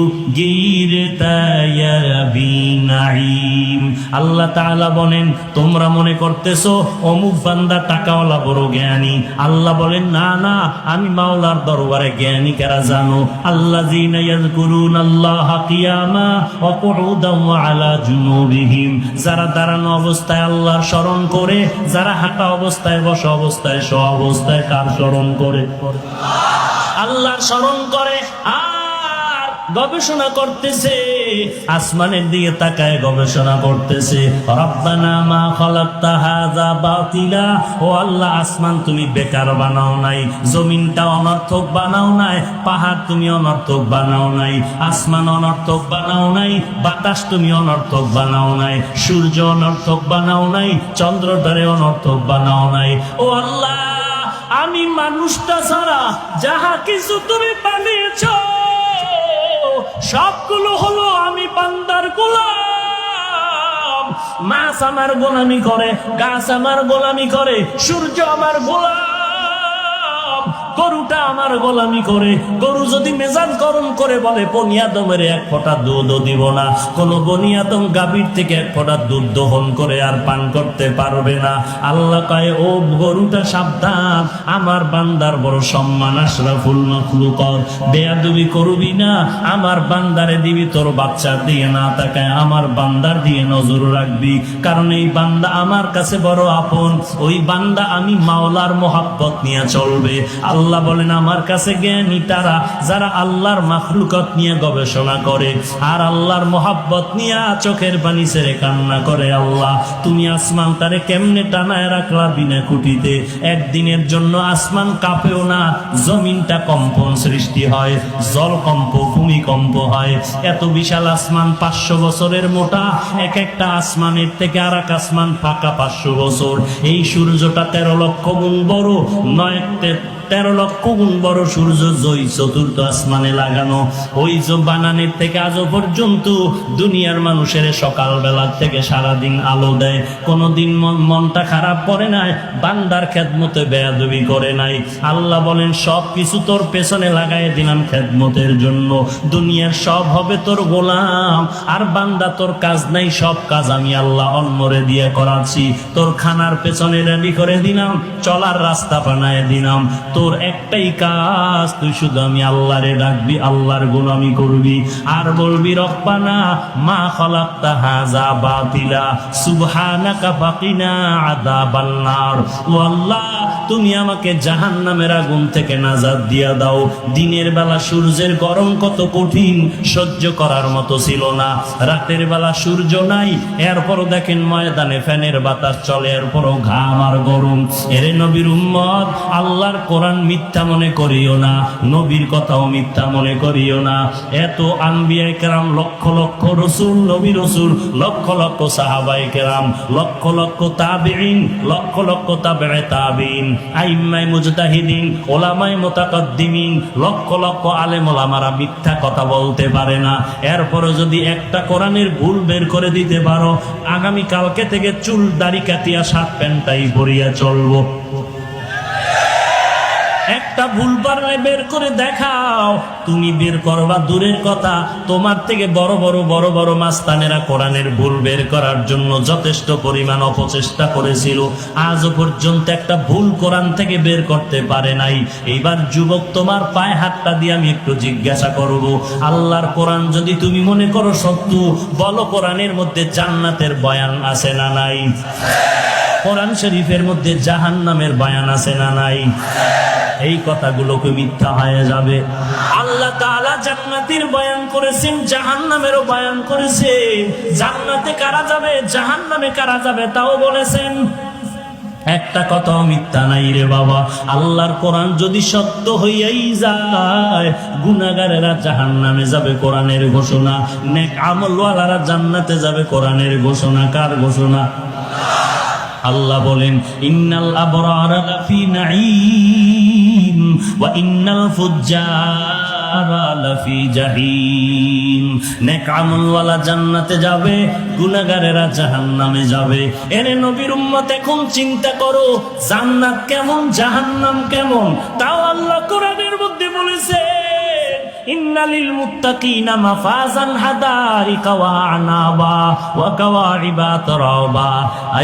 আল্লাহ তাআলা বলেন, তোমরা মনে করতেছো অমুক বান্দা টাকাওয়ালা বড় জ্ঞানী। আল্লাহ বলেন, না না, আমি মাওলার দরবারে জ্ঞানী কারা জানো? আল্লাযীনা ইয়াযকুরুনাল্লাহা কিয়ামা ওয়া কুউদান ওয়া আলা জুনুবিহিম, যারা দাঁড়ানো অবস্থায় আল্লাহর স্মরণ করে, যারা হাঁটা অবস্থায়, বসা অবস্থায়, শোয়া অবস্থায় কার স্মরণ করে? আল্লাহর স্মরণ করে। গবেষণা করতেছে, আসমানের দিকে তাকায় গবেষণা করতেছে, রব্বানা মা খালাকতা হাযা বাতিলা, ও আল্লাহ আসমান তুমি বেকার বানাও নাই, জমিনটা অনর্থক বানাও নাই, পাহাড় তুমি অনর্থক বানাও নাই, আসমান অনর্থক বানাও নাই, বাতাস তুমি অনর্থক বানাও নাই, সূর্য অনর্থক বানাও নাই, চন্দ্রটারে অনর্থক বানাও নাই। ও আল্লাহ, আমি মানুষটা ছাড়া যাহা কিছু তুমি বানিয়েছো সবগুলো হলো আমি বান্দার গোলাম। মাছ আমার গোলামি করে, গাছ আমার গোলামি করে, সূর্য আমার গোলাম, গরুটা আমার গোলামি করে। গরু যদি মেজাজ গরম করে বলে বনি আদমের এক ফোঁটা দুধও দিব না, কোন বনি আদম গাভীর থেকে এক ফোঁটা দুধ দহন করে আর পান করতে পারবে না। আল্লাহ কয়, ও গরুটা সাবধান, আমার বান্দার বড় সম্মান, আশরাফুল মাখলুকাত, বেয়াদবি করবি না, আমার বান্দারে দিবি তোর বাচ্চার দিয়ে না তাকায় আমার বান্দার দিয়ে নজর রাখবি, কারণ এই বান্দা আমার কাছে বড় আপন। ওই বান্দা আমি মাওলার মোহাব্বত নিয়ে চলবে। আল্লাহ আল্লাহ বলেন আমার কাছে জ্ঞানী তারা যারা আল্লাহর মাখলুকাত নিয়ে গবেষণা করে আর আল্লাহর মোহাব্বত নিয়ে চোখের পানি ছেড়ে কান্না করে। আল্লাহ তুমি আসমানটারে কেমনে টানায় রাখলা বিনা খুঁটিতে, একদিনের জন্য আসমান কাঁপেও না, জমিনটা কম্পন সৃষ্টি হয়, জলকম্প ভূমিকম্প হয়। এত বিশাল আসমান 500 বছরের মোটা, এক একটা আসমানের থেকে আর এক আসমান ফাঁকা 500 বছর। এই সূর্যটা 13 লক্ষ গুণ বড়, 13 লক্ষ গুণ বড় সূর্য জয় চতুর্থ আসমানে লাগানো। ওই বানানের থেকে আজও পর্যন্ত দুনিয়ার মানুষের সকালবেলা থেকে সারাদিন আলো দেয়, কোনোদিন মনটা খারাপ করে নাই, বান্দার খেদমতে বেয়াদবি করে নাই। আল্লাহ বলেন সব কিছু তোর পেছনে লাগাই দিলাম খেদমতের জন্য, দুনিয়ার সব হবে তোর গোলাম, আর বান্দা তোর কাজ নাই, সব কাজ আমি আল্লাহ অন্যরে দিয়ে করাচ্ছি। তোর খানার পেছনে রেডি করে দিলাম, চলার রাস্তা বানায় দিলাম, তোর একটাই কাজ, তুই শুধু আমি আল্লাহরে ডাকবি, আল্লাহর গোলামি করবি, আর বলবি রব্বানা মা খালাকতা হাযা বাতিলা সুবহানাকা ফাকিনা আযাবান নার। ও আল্লাহ তুমি আমাকে জাহান্নামের আগুন থেকে নাজাত দিয়া দাও। দিনের বেলা সূর্যের গরম কত কঠিন, সহ্য করার মতো ছিল না। রাতের বেলা সূর্য নাই, এরপরও দেখেন ময়দানে ফ্যানের বাতাস চলে, এরপরও ঘাম আর গরম। এরে নবীর উম্মত, আল্লাহর কোরআন মিথ্যা মনে করিও না, নবীর কথাও মিথ্যা মনে করিও না। এত আম্বিয়ায়ে কেরাম, লক্ষ লক্ষ রসুল, নবী রসুল, লক্ষ লক্ষ সাহাবায়ে কেরাম, লক্ষ লক্ষ তাবিঈন, লক্ষ লক্ষ তাবেয়ে তাবিঈন, আইম্মায়ে মুজতাহিদিন, ওলামায়ে মুতাকাদ্দিমিন, লক্ষ লক্ষ আলেম ওলামারা মিথ্যা কথা বলতে পারে না। এরপরও যদি একটা কোরআনের ভুল বের করে দিতে পারো, আগামী কালকে থেকে চুল দাড়ি কাটিয়া শার্ট প্যান্টটাই পরিয়া চলবো। একটা ভুল পারলে বের করে দেখাও, তুমি বের করবা দূরের কথা, তোমার থেকে বড় বড় মাস্তানেরা কোরআনের ভুল বের করার জন্য যথেষ্ট পরিমাণ অপচেষ্টা করেছিল, আজও পর্যন্ত একটা ভুল কোরআন থেকে বের করতে পারে নাই। এইবার যুবক, তোমার পায়ে হাতটা দিয়ে আমি একটু জিজ্ঞাসা করব, আল্লাহর কোরআন যদি তুমি মনে করো সত্য, বলো কোরআনের মধ্যে জান্নাতের বয়ান আছে না নাই? কোরআন শরীফের মধ্যে জাহান্নামের বয়ান আছে না নাই? এই কথাগুলোকে মিথ্যা হয়ে যাবে। আল্লাহ তাআলা জান্নাতের বয়ান করেছেন, জাহান্নামেরও বয়ান করেছেন। জান্নাতে কারা যাবে, জাহান্নামে কারা যাবে তাও বলেছেন। একটা কথাও মিথ্যা নাই রে বাবা। আল্লাহর কোরআন যদি সত্য হইয়াই যায়, গুনাহগারেরা জাহান্নামে যাবে, কোরআনের ঘোষণা। নেক আমলওয়ালারা জান্নাতে যাবে, কোরআনের ঘোষণা। কার ঘোষণা? আল্লাহ বলেন ইন্নাল আবরারা লাফি নাঈম ওয়া ইন্নাল ফুজ্জারা লাফি জাহিম। নেক আমলওয়ালা জান্নাতে যাবে, গুনাহগারেরা জাহান্নামে যাবে। এরে নবীর উম্মত, এখন চিন্তা করো জান্নাত কেমন, জাহান্নাম কেমন। তাও আল্লাহ কোরআনের মধ্যে বলেছে ইন্নালিল মুত্তাকিনা মাফাজান হাদারিকা ওয়া আনাবা ওয়া কাওয়াইবা তারাবা।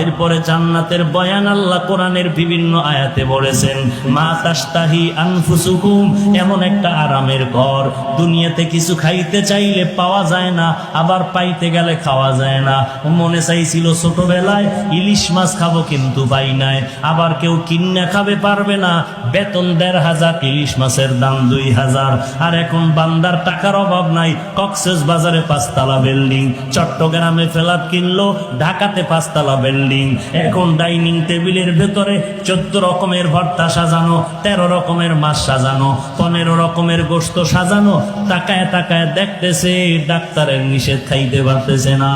এরপরে জান্নাতের বয়ান আল্লাহ কোরআনের বিভিন্ন আয়াতে বলেছেন মা তাশতাহি আনফুসুকুম, এমন একটা আরামের ঘর। দুনিয়াতে কিছু খাইতে চাইলে পাওয়া যায় না, আবার পাইতে গেলে খাওয়া যায় না। মনে চাইছিল ছোটবেলায় ইলিশ মাছ খাবো, কিন্তু পাই নাই। আবার কেউ কিন্না খাবে, পারবে না। বেতন ১৫০০, ইলিশ মাছের দাম ২০০০। আর এখন বান্দার টাকার অভাব নাই, কক্সেস বাজারে ৫ তলা বিল্ডিং, চট্টগ্রামে ফ্ল্যাট কিনলো, ঢাকাতে ৫ তলা বিল্ডিং। এখন ডাইনিং টেবিলের ভেতরে ১৪ রকমের ভর্তা সাজানো, ১৩ রকমের মাছ সাজানো, ১৫ রকমের গোশত সাজানো। তাকায় তাকায় দেখতেছে ডাক্তারের নিষেধ, খাইতে পারতেছে না।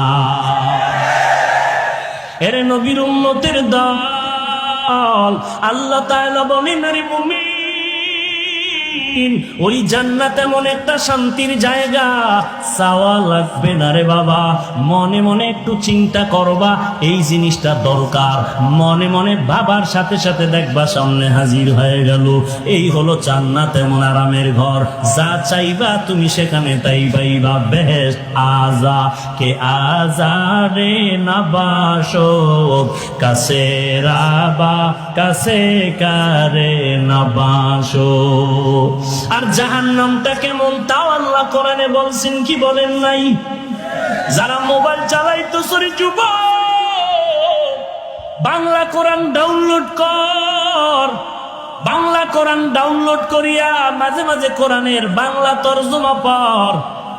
এরে নবীর উম্মতের দল, আল্লাহ তাআলা বলেন রে মুমিন, ওই জান্নাত এমন একটা শান্তির জায়গা, চাওয়া লাগবে না রে বাবা। মনে মনে একটু চিন্তা করবা, এই জিনিসটা দরকার। মনে মনে ভাবার সাথে সাথে দেখবা সামনে হাজির হয়ে গেল। এই হলো জান্নাত, এমন আরামের ঘর। যা চাইবা তুমি সেখানে তাই পাইবা। বেহেশত আজা কে আজারে নাবাসো, কাছে রাবা কাছে কারে নাবাসো। আর জাহান্নামটা কেমন তাও আল্লাহ কোরআনে বলছেন, কি বলেন নাই? যারা মোবাইল চালাইতো, সরি যুবক, বাংলা কোরআন ডাউনলোড কর। বাংলা কোরআন ডাউনলোড করিয়া মাঝে মাঝে কোরআনের বাংলা তরজমা পড়।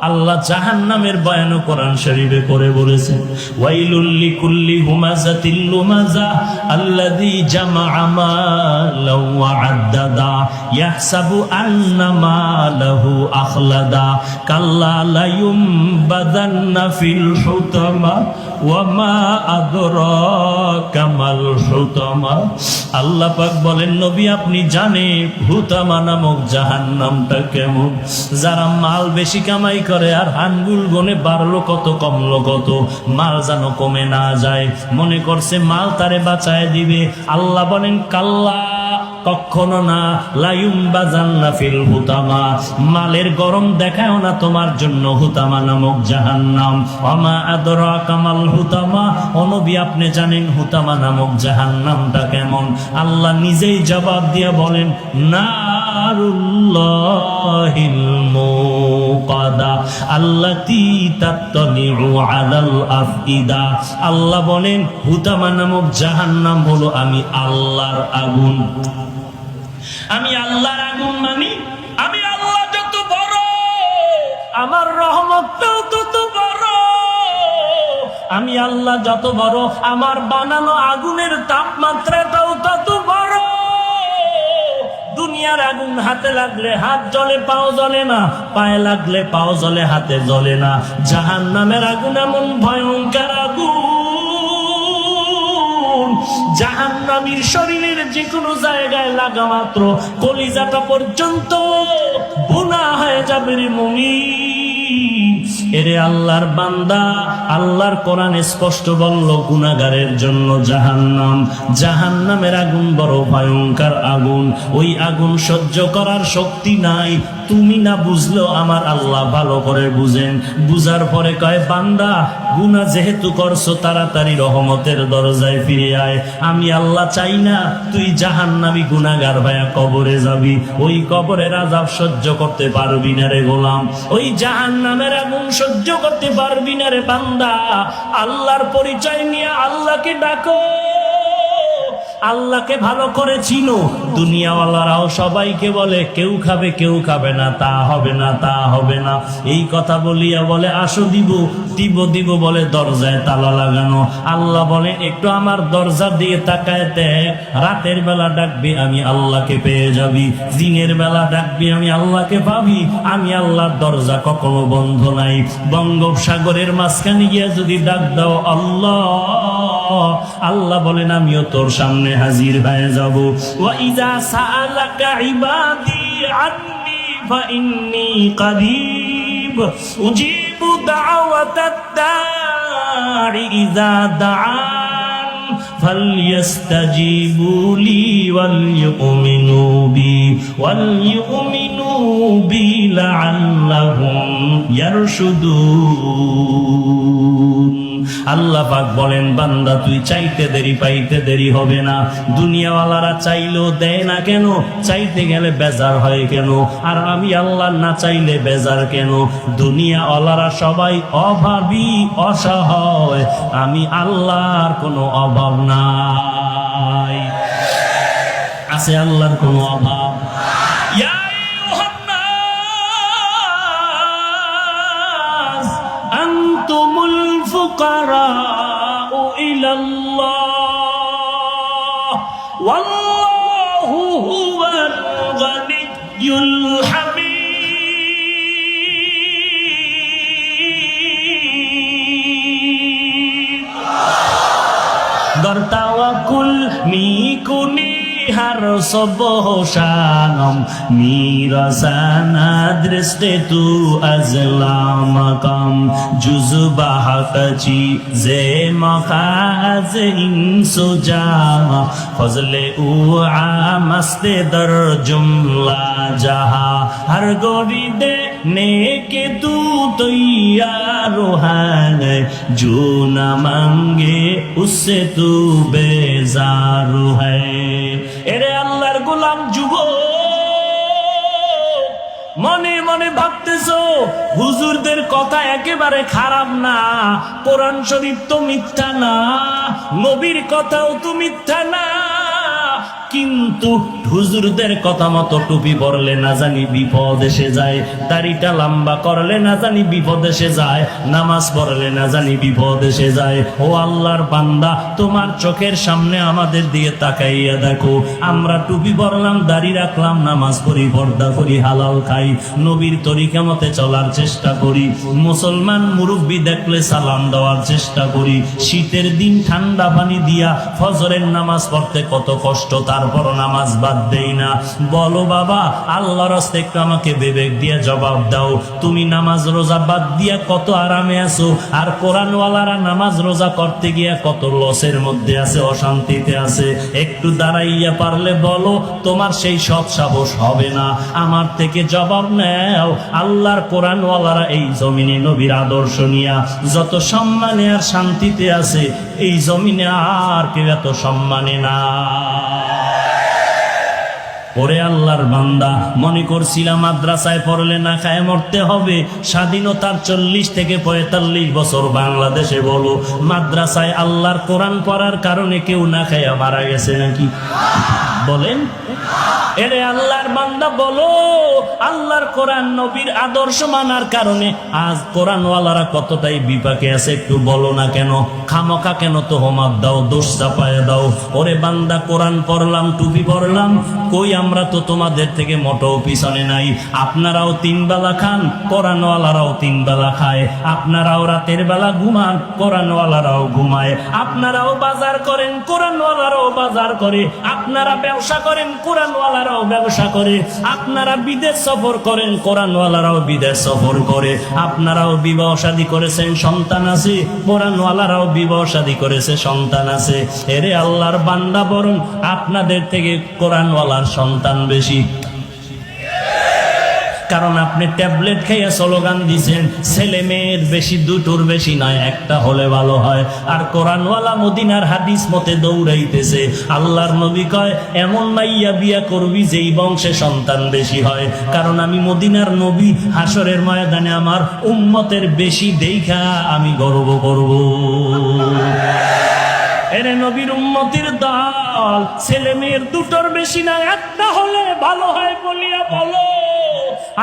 আল্লাহ জাহান্নামের বয়ান কোরআন শরীফে করে বলেছেন, ওয়াইলুল লিকুল্লি হুমাযাতিল লুমাযা আল্লাযী জামাআ মালাও ওয়া আদ্দাদা ইয়াহসাবু আন্না মালাহু আখলাদা কাল্লা লা ইউমবাদান্না ফিল হুতামা ওয়া মা আদরাকা মাল হুতামা। আল্লাহ পাক বলেন, নবী আপনি জানেন হুতামা নামক জাহান্নামটা কেমন? যারা মাল বেশি কামাই করে আর আঙ্গুল গনে বাড়লো কত কমলো কত, মাল যেন কমে না যায়, মনে করছে মাল তারে বাঁচায় দিবে। আল্লাহ বলেন কাল্লা, কখনো না, লায়ুম বাজান্না ফিল হুতামা, মালের গরম দেখাও না তোমার জন্য হুতামা নামক জাহান্নাম। ওমা আদরাকা মাল হুতামা, ও নবী আপনি জানেন হুতামা নামক জাহান্নামটা কেমন? আল্লাহ নিজেই জবাব দিয়া বলেন, নারুল্লাহিল মুকাদা আল্লাতী তাত্তালিউ আলাল আফইদা। আল্লাহ বলেন হুতামা নামক জাহান্নাম হলো আমি আল্লাহর আগুন। আমি আল্লাহর আগুন মানি আমি আল্লাহ যত বড়, আমার রহমতটাও তত বড়। আমি আল্লাহ যত বড়, আমার বানানো আগুনের তাপমাত্রাটাও তত বড়। দুনিয়ার আগুন হাতে লাগলে হাত জ্বলে পাও জ্বলে না, পায়ে লাগলে পাও জ্বলে হাতে জ্বলে না। জাহান্নামের আগুন এমন ভয়ঙ্কর আগুন, জাহান্নামীর শরীরের যে কোনো জায়গায় লাগা মাত্র কলিজাটা পর্যন্ত ভুনা হয়ে যাবে রে মুমিন। এরে আল্লাহর বান্দা, আল্লাহর কোরআন স্পষ্ট বলল গুনাহগারের জন্য জাহান্নাম। জাহান্নামের আগুন বড় ভয়ঙ্কর আগুন, ওই আগুন সহ্য করার শক্তি নাই। তুমি না বুঝলেও আমার আল্লাহ ভালো করে বুঝেন। বুঝার পরে কয়, বান্দা গুনাহ যেহেতু করছো তাড়াতাড়ি রহমতের দরজায় ফিরে আয়। আমি আল্লাহ চাই না তুই জাহান্নামী গুনাহগার ভাইয়া কবরে যাবি। ওই কবরের আযাব সহ্য করতে পারবি না রে গোলাম, ওই জাহান্নামের আগুন সহ্য করতে পারবি না রে বান্দা। আল্লাহর পরিচয় নিয়ে আল্লাহকে ডাকো, আল্লাহকে ভালো করে চিনো। দুনিয়াওয়ালারাও সবাইকে বলে কেউ খাবে কেউ খাবে না, তা হবে না তা হবে না, এই কথা বলিয়া বলে আসো দিব দিব দিব বলে দরজায় তালা লাগানো। আল্লাহ বলে একটু আমার দরজার দিকে তাকায় দেখ, রাতের বেলা ডাকবি আমি আল্লাহকে পেয়ে যাবি, দিনের বেলা ডাকবি আমি আল্লাহকে পাবি। আমি আল্লাহর দরজা কখনো বন্ধ নাই। বঙ্গোপসাগরের মাঝখানে গিয়া যদি ডাক দাও আল্লাহ, আল্লাহ বলেন আমিও তোর সামনে হাজির হয়ে যাব। ওয়া ইযা সাআলাকা ইবাদি আন্নী ফাইন্নী করিব উজিবু দাওয়াতাদ দাঈ ইযা দাআন ফালইস্তাজিবু লি ওয়ালইউমিনু বি লাআল্লাহুম ইয়ারশুদুন। আল্লাহ পাক বলেন, বান্দা তুই চাইতে দেরি পাইতে দেরি হবে না। দুনিয়াওয়ালারা চাইলেও দেয় না কেন? চাইতে গেলে বেজার হয় কেন? আর আমি আল্লাহ না চাইলে বেজার কেন? দুনিয়াওয়ালারা সবাই অভাবী অসহায়, আমি আল্লাহর কোনো অভাব নাই। আছে আল্লাহর কোনো অভাব? আনতুমুল ফুকারাউ ইলাল্লাহ ওয়াল্লাহু হুয়াল গানিয়্যুল হামিদ। দর তাওয়াক্কুল মিকুনি har sobohshanam mirasana driste tu azlamakam juzbahatachi ze makhaz insujama fazle u amaste dar jumla jaha har goride नेके तू तैयार है जो न मांगे उससे तू बेजार है। এরে আল্লাহর গোলাম যুবক, মনে মনে ভাবতেছো হুজুরদের কথা একেবারে খারাপ না, কোরআন শরীফ তো মিথ্যা না, নবীর কথাও তো মিথ্যা না, কিন্তু হুজুরদের কথা মতো টুপি পরলে না জানি বিপদ এসে যায়, দাড়িটা লম্বা করলে না জানি বিপদ এসে যায়, নামাজ পড়লে না জানি বিপদ এসে যায়। ও আল্লাহর বান্দা, তোমার চোখের সামনে আমাদের দিয়ে তাকাইয়া দেখো, আমরা টুপি পরলাম, দাড়ি রাখলাম, নামাজ পড়ি, পর্দা করি, হালাল খাই, নবীর তরিকা মতে চলার চেষ্টা করি, মুসলমান মুরব্বী দেখলে সালাম দেওয়ার চেষ্টা করি, শীতের দিন ঠান্ডা পানি দিয়া ফজরের নামাজ পড়তে কত কষ্ট, তারপরও নামাজ বাদ দেই না। বলো বাবা, আল্লাহর রাস্তে একটু আমাকে বিবেক দিয়ে জবাব দাও, তুমি নামাজ রোজা বাদ দিয়া কত আরামে আছো, আর কোরআনওয়ালারা নামাজ রোজা করতে গিয়া কত লসের মধ্যে আছে, অশান্তিতে আছে। একটু দাঁড়াইয়া পারলে বলো, তোমার সেই সৎ সাহস হবে না? আমার থেকে জবাব নেও। আল্লাহর কোরআনওয়ালারা এই জমিনে নবীর আদর্শ নিয়া যত সম্মানে আর শান্তিতে আছে, এই জমিনে আর কেউ এত সম্মানে না। ওরে আল্লাহর বান্দা, মনে করছিলাম মাদ্রাসায় পড়লে না খায় মরতে হবে। স্বাধীনতার 40 থেকে 45 বছর বাংলাদেশে বলো, মাদ্রাসায় আল্লাহর কোরআন পড়ার কারণে কেউ না খায় মারা গেছে নাকি? বলেন। এরে আল্লাহর বান্দা বলো, আল্লাহর কোরআন নবীর আদর্শ মানার কারণে আজ কোরআনওয়ালারা কতটাই বিপাকে আছে, একটু বলো না কেন? খামকা কেন তোহমাত দাও, দোষ চাপায় দাও? ওরে বান্দা, কোরআন পড়লাম, টুপি পড়লাম, কই আমরা তো তোমাদের থেকে মোটেও পিছনে নাই। আপনারাও 3 বেলা খান, কোরআনওয়ালারাও 3 বেলা খায়। আপনারাও রাতের বেলা ঘুমান, কোরআনওয়ালারাও ঘুমায়। আপনারাও বাজার করেন, কোরআনওয়ালারাও বাজার করে। আপনারা ব্যবসা করেন, কোরআনওয়ালারাও ব্যবসা করে। আপনারা বিদেশ সফর করেন, কোরআনওয়ালারাও বিদেশ সফর করে। আপনারাও বিবাহ শাদী করেছেন, সন্তান আছে, কোরআনওয়ালারাও বিবাহ শাদী করেছে, সন্তান আছে। এরে আল্লাহর বান্দা, বরং আপনাদের থেকে কোরআনওয়ালার সন্তান বেশি। কারণ আপনি ট্যাবলেট খেয়ে স্লোগান দিছেন, ছেলে মেয়ের বেশি, দুটোর বেশি নয়, একটা হলে ভালো হয়। আর কোরআনওয়ালা মদিনার হাদিস মতে দৌড়াইতেছে। আল্লাহর নবী কয়, এমন মাইয়া বিয়া করবি যেই বংশে সন্তান বেশি হয়। কারণ আমি মদিনার নবী, হাসরের ময়দানে আমার উম্মতের বেশি দেখা আমি গর্ব করব। এরে নবীর উম্মতির দল, ছেলে মেয়ের দুটোর বেশি না, একটা হলে ভালো হয় বলিয়া বলো।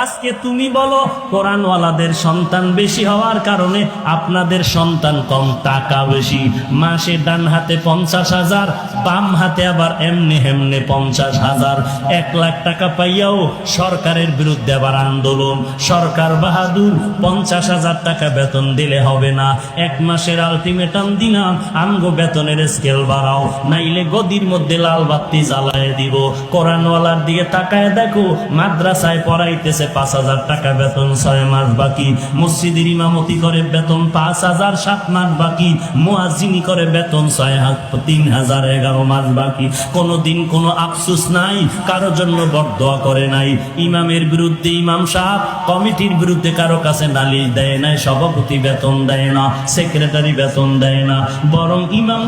আজকে তুমি বলো, কোরআনওয়ালাদের সন্তান বেশি হওয়ার কারণে আপনাদের সন্তান কম, টাকা বেশি। মাসে ডান হাতে 50,000, বাম হাতে আবার এমনি হেমনে 50,000। 1 লাখ টাকা পাইয়াও সরকারের বিরুদ্ধে আবার আন্দোলন। সরকার বাহাদুর, 50,000 টাকা বেতন দিলে হবে না। 1 মাসের আলটিমেটাম দিলাম, আমগো বেতনের স্কেল বাড়াও, নাইলে গদির মধ্যে লাল বাতি জ্বালায় দিব। কোরআনওয়ালার দিকে তাকায় দেখো, মাদ্রাসায় পড়াইতেছে 5,000 টাকা বেতন, 6 মাস বাকি। মসজিদের ইমামতি করে বেতন 5,000, 7 মাস বাকি। মুয়াজ্জিনি করে বেতন 3,000, 11 মাস বাকি। কোনদিন কোনো আফসোস নাই, কারো জন্য বরদোয়া করে নাই। ইমামের বিরুদ্ধে ইমাম সাহেব, কমিটির বিরুদ্ধে কারো কাছে নালিশ দেয় নাই, সভাপতি বেতন দেয় না, সেক্রেটারি বেতন দেয় না। বরং ইমাম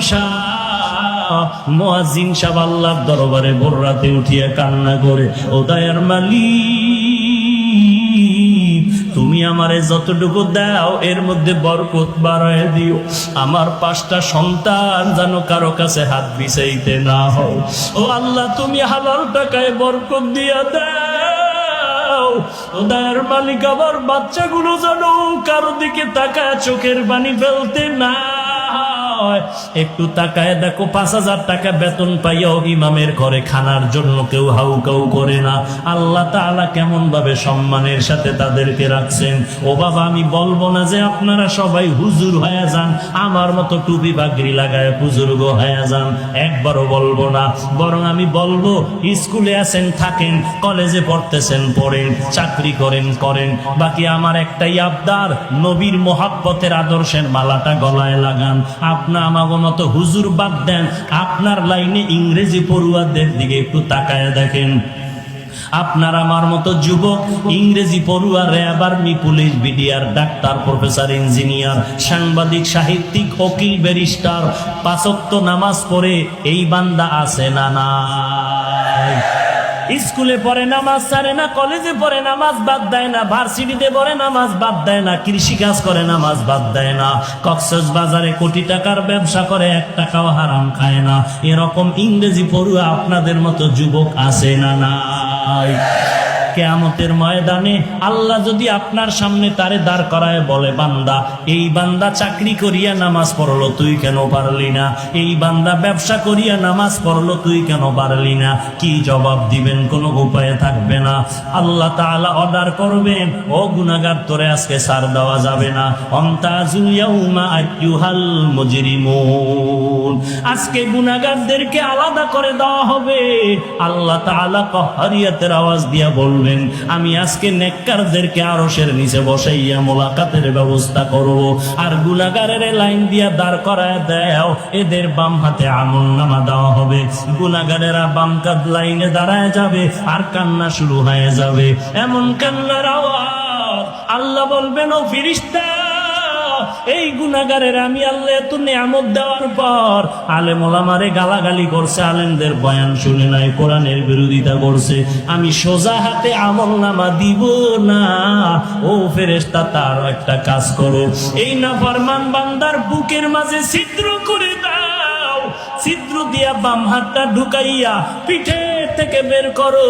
মুয়াজ্জিন সাহেব আল্লাহর দরবারে ভোর রাতে উঠিয়া কান্না করে, ও দয়ার মালিক, তুমি আমারে যতটুকু দাও এর মধ্যে বরকত বাড়ায় দিও। আমার 5টা সন্তান যেন কারো কাছে হাত বিছাইতে না হয়। ও আল্লাহ, তুমি হালাল টাকায় বরকত দিয়া দাও। ও দয়ার মালিক, আমার বাচ্চাগুলো যেন কারো দিকে তাকায় চোখের পানি ফেলতে না। একটু তাকায় দেখো, 5,000 টাকা বেতন পাইয়াও ইমামের ঘরে খানার জন্য কেউ হাউ কাউ করে না। আল্লাহ তাআলা কেমন ভাবে সম্মানের সাথে তাদেরকে রাখছেন। ও বাবা, আমি বলবো না যে আপনারা সবাই হুজুর হয়ে যান, আমার মতো টুপি পাগড়ি লাগায় বুজুর্গ হয়ে যান, একবারও বলবো না। বরং আমি বলবো, স্কুলে আছেন থাকেন, কলেজে পড়তেছেন পড়েন, চাকরি করেন করেন। বাকি আমার একটাই আবদার, নবীর মহাব্বতের আদর্শের মালাটা গলায় লাগান। আপনার আমাগো মতো হুজুর বাদ দেন, আপনার লাইনে ইংরেজি পড়ুয়াদের দিকে একটু তাকায় দেখেন। আপনার আমার মতো যুবক, ইংরেজি পড়ুয়া, RAB, army, police, BDR, doctor, professor, engineer, সাংবাদিক, সাহিত্যিক, উকিল, ব্যারিস্টার, 5 ওয়াক্ত নামাজ পড়ে এই বান্দা আছে না নাই? স্কুলে পড়ে নামাজ ছাড়ে না, কলেজে পড়ে নামাজ বাদ দেয় না, ভার্সিটিতে পড়ে নামাজ বাদ দেয় না, কৃষি কাজ করে নামাজ বাদ দেয় না, কক্সবাজারে কোটি টাকার ব্যবসা করে 1 টাকাও হারাম খায় না। এরকম ইংরেজি পড়ুয়া আপনাদের মতো যুবক আছে না নাই? কিয়ামতের ময়দানে আল্লাহ যদি আপনার সামনে তারে দাঁড় করায় বলে, বান্দা, এই বান্দা চাকরি করিয়া নামাজ পড়লো, তুই কেন পারলি না? এই বান্দা ব্যবসা করিয়া নামাজ পড়লো, তুই কেন পারলি না? কি জবাব দিবেন? কোনো উপায় থাকবে না। আল্লাহ তাআলা অর্ডার করবেন, ও গুনাহগার, তোরে আজকে ছাড় দেওয়া যাবে না। অমতাজুল ইয়াউমা আইয়ুহাল মুজরিমুন, আজকে গুনাহগারদেরকে আলাদা করে দেওয়া হবে। আল্লাহ তাআলা কহরিয়াতের আওয়াজ দিয়া বলবেন, আমি আজকে নেককারদেরকে আরশের নিচে বসাইয়া মোলাকাতের ব্যবস্থা করব, আর গুনাহগারের লাইন দিয়া দাঁড় করায় দাও, এদের বাম হাতে আমলনামা দেওয়া হবে। গুনাহগারেরা বাম কাঁধ লাইনে দাঁড়ায় যাবে, আর কান্না শুরু হয়ে যাবে। এমন কান্নার আওয়াজ, আল্লাহ বলবেন, ও ফেরেশতা, এই গুনাহগারের আমি আল্লাহ এত নিয়ামত দেওয়ার পর আলেম ওলামারে গালাগালি করছে, আলেমদের বয়ান শুনে নাই, কোরআনের বিরোধিতা করছে, আমি সোজা হাতে আমলনামা দিব না। ও ফেরেশতা, তার একটা কাজ করো, এই নাফরমান বান্দার বুকের মাঝে ছিদ্র করে দাও, ছিদ্র দিয়া বাম হাতটা ঢুকাইয়া পিঠে থেকে বের করো।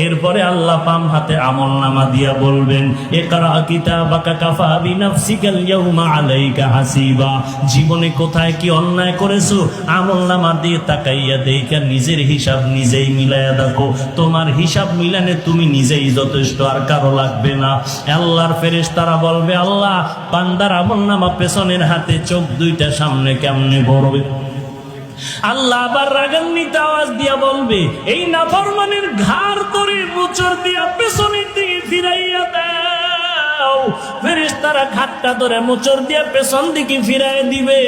এরপরে আল্লাহ বাম হাতে আমলনামা দিয়া বলবেন, ইকরা কিতাবাকা কাফা বিনাফসিকাল ইয়াউমা আলাইকা হাসিবা, জীবনে কোথায় কি অন্যায় করেছো আমলনামা দিয়ে তাকাইয়া দেখা নিজের হিসাব নিজেই মিলাইয়া দেখো। তোমার হিসাব মিলানে তুমি নিজেই যথেষ্ট, আর কারো লাগবে না। আল্লাহর ফেরেশতারা বলবে, আল্লাহ, বান্দার আমলনামা পেছনের হাতে, চোখ দুইটা সামনে কেমনে পড়বে? আল্লাহ আবার রাগান্বিত আওয়াজ দিয়া বলবে, এই নাফরমানের ঘাড় ধরে মোচড় দিয়া পেছনের দিকে ফিরাইয়া দাও। ফেরেশতারা ঘাটটা ধরে মোচড় দিয়া পেছন দিকে ফিরাই দিবে।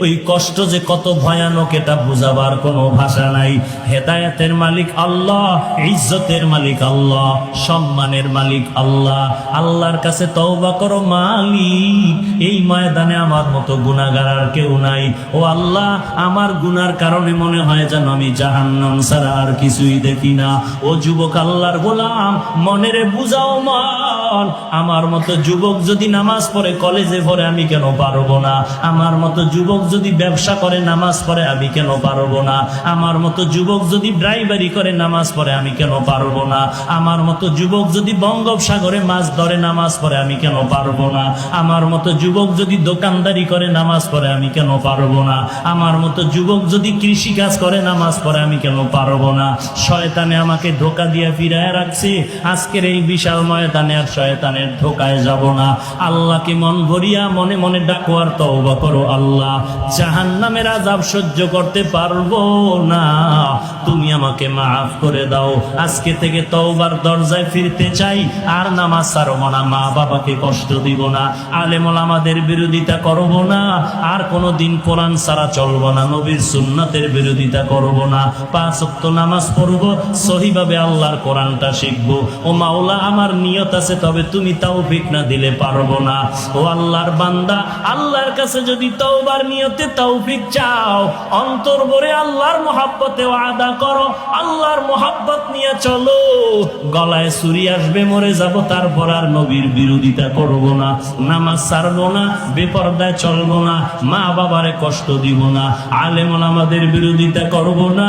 ওই কষ্ট যে কত ভয়ানক এটা বুঝাবার কোনো ভাষা নাই। হেদায়েতের মালিক আল্লাহ, ইজ্জতের মালিক আল্লাহ, সম্মানের মালিক আল্লাহ। আল্লাহর কাছে তওবা করো, মালিক, এই ময়দানে আমার মতো গুনাহগার আর কেউ নাই। ও আল্লাহ, আমার গুনার কারণে মনে হয় যেন আমি জাহান্নাম ছাড়া আর কিছুই দেখি না। ও যুবক, আল্লাহর গোলাম, মনেরে বুঝাও মন, আমার মতো যুবক যদি নামাজ পড়ে, কলেজে পড়ে, আমি কেন পারবো না? আমার মতো যুবক যদি ব্যবসা করে, নামাজ পড়ে, আমি কেন পারবো না? আমার মতো যুবক যদি ড্রাইভারি করে, নামাজ পড়ে, আমি কেন পারবো না? আমার মতো যুবক যদি বঙ্গোপসাগরে মাছ ধরে, নামাজ পড়ে, আমি কেন পারবো না? আমার মতো যুবক যদি দোকানদারি করে, নামাজ পড়ে, আমি কেন পারবো না? আমার মতো যুবক যদি কৃষি কাজ করে, নামাজ পড়ে, আমি কেন পারবো না? শয়তানে আমাকে ধোঁকা দিয়ে ফিরায় রাখছে। আজকের এই বিশাল ময়দানে আর শয়তানের ধোঁকায় যাব না। আল্লাহকে মন ভরিয়া মনে মনে ডাকো আর তওবা করো, আল্লাহ, জাহান্নামের আযাব সহ্য করতে পারবো না, তুমি আমাকে মাফ করে দাও। আজকে থেকে তওবার দরজায় ফিরতে চাই, আর নামাজ ছাড়বো না, মা বাবাকে কষ্ট দিব না, আলেম ওলামাদের বিরোধিতা করব না, আর কোনোদিন কোরআন ছাড়া চলবো না, নবীর সুন্নাতের বিরোধিতা করব না, 5 ওয়াক্ত নামাজ পড়বো, সহিভাবে আল্লাহর কোরআনটা শিখবো। ও মাওলা, আমার নিয়ত আছে, তবে তুমি তৌফিক না দিলে পারবো না। ও আল্লাহর বান্দা, আল্লাহর কাছে যদি তওবার নিয়তে তৌফিক চাও, অন্তর ভরে আল্লাহর মহব্বতে ওয়াদা করো, আল্লাহর মহব্বত নিয়ে চলো। গলায় ছুরি আসবে, মরে যাব, তারপর আর নবীর বিরোধিতা করব না, নামাজ ছাড়বো না, বেপরদায় চলবো না, মা বাবারে কষ্ট দিব না, আলেম ওলামাদের বিরোধিতা করব না,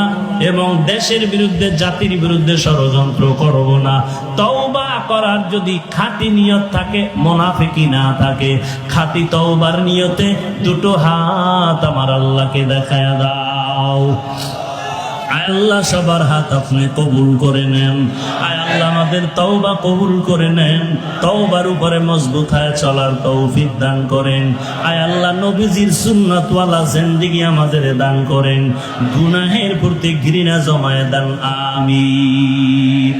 এবং দেশের বিরুদ্ধে, জাতির বিরুদ্ধে ষড়যন্ত্র করব না। তওবা করার যদি খাঁটি নিয়ত থাকে, মুনাফিকি না থাকে, খাঁটি তওবার নিয়তে দুটো হাত আমার আল্লাহকে দেখায় দাও। আয় আল্লাহ, সবার হাত আপনি কবুল করে নেন। আয় আল্লাহ, আমাদের তওবা কবুল করে নেন, তওবার উপরে মজবুত হয়ে চলার তৌফিক দান করেন। আয় আল্লাহ, নবীজির সুন্নাতওয়ালা জিন্দেগি আমাদের দান করেন, গুনাহের প্রতি ঘৃণা জমায়ে দেন, আমিন।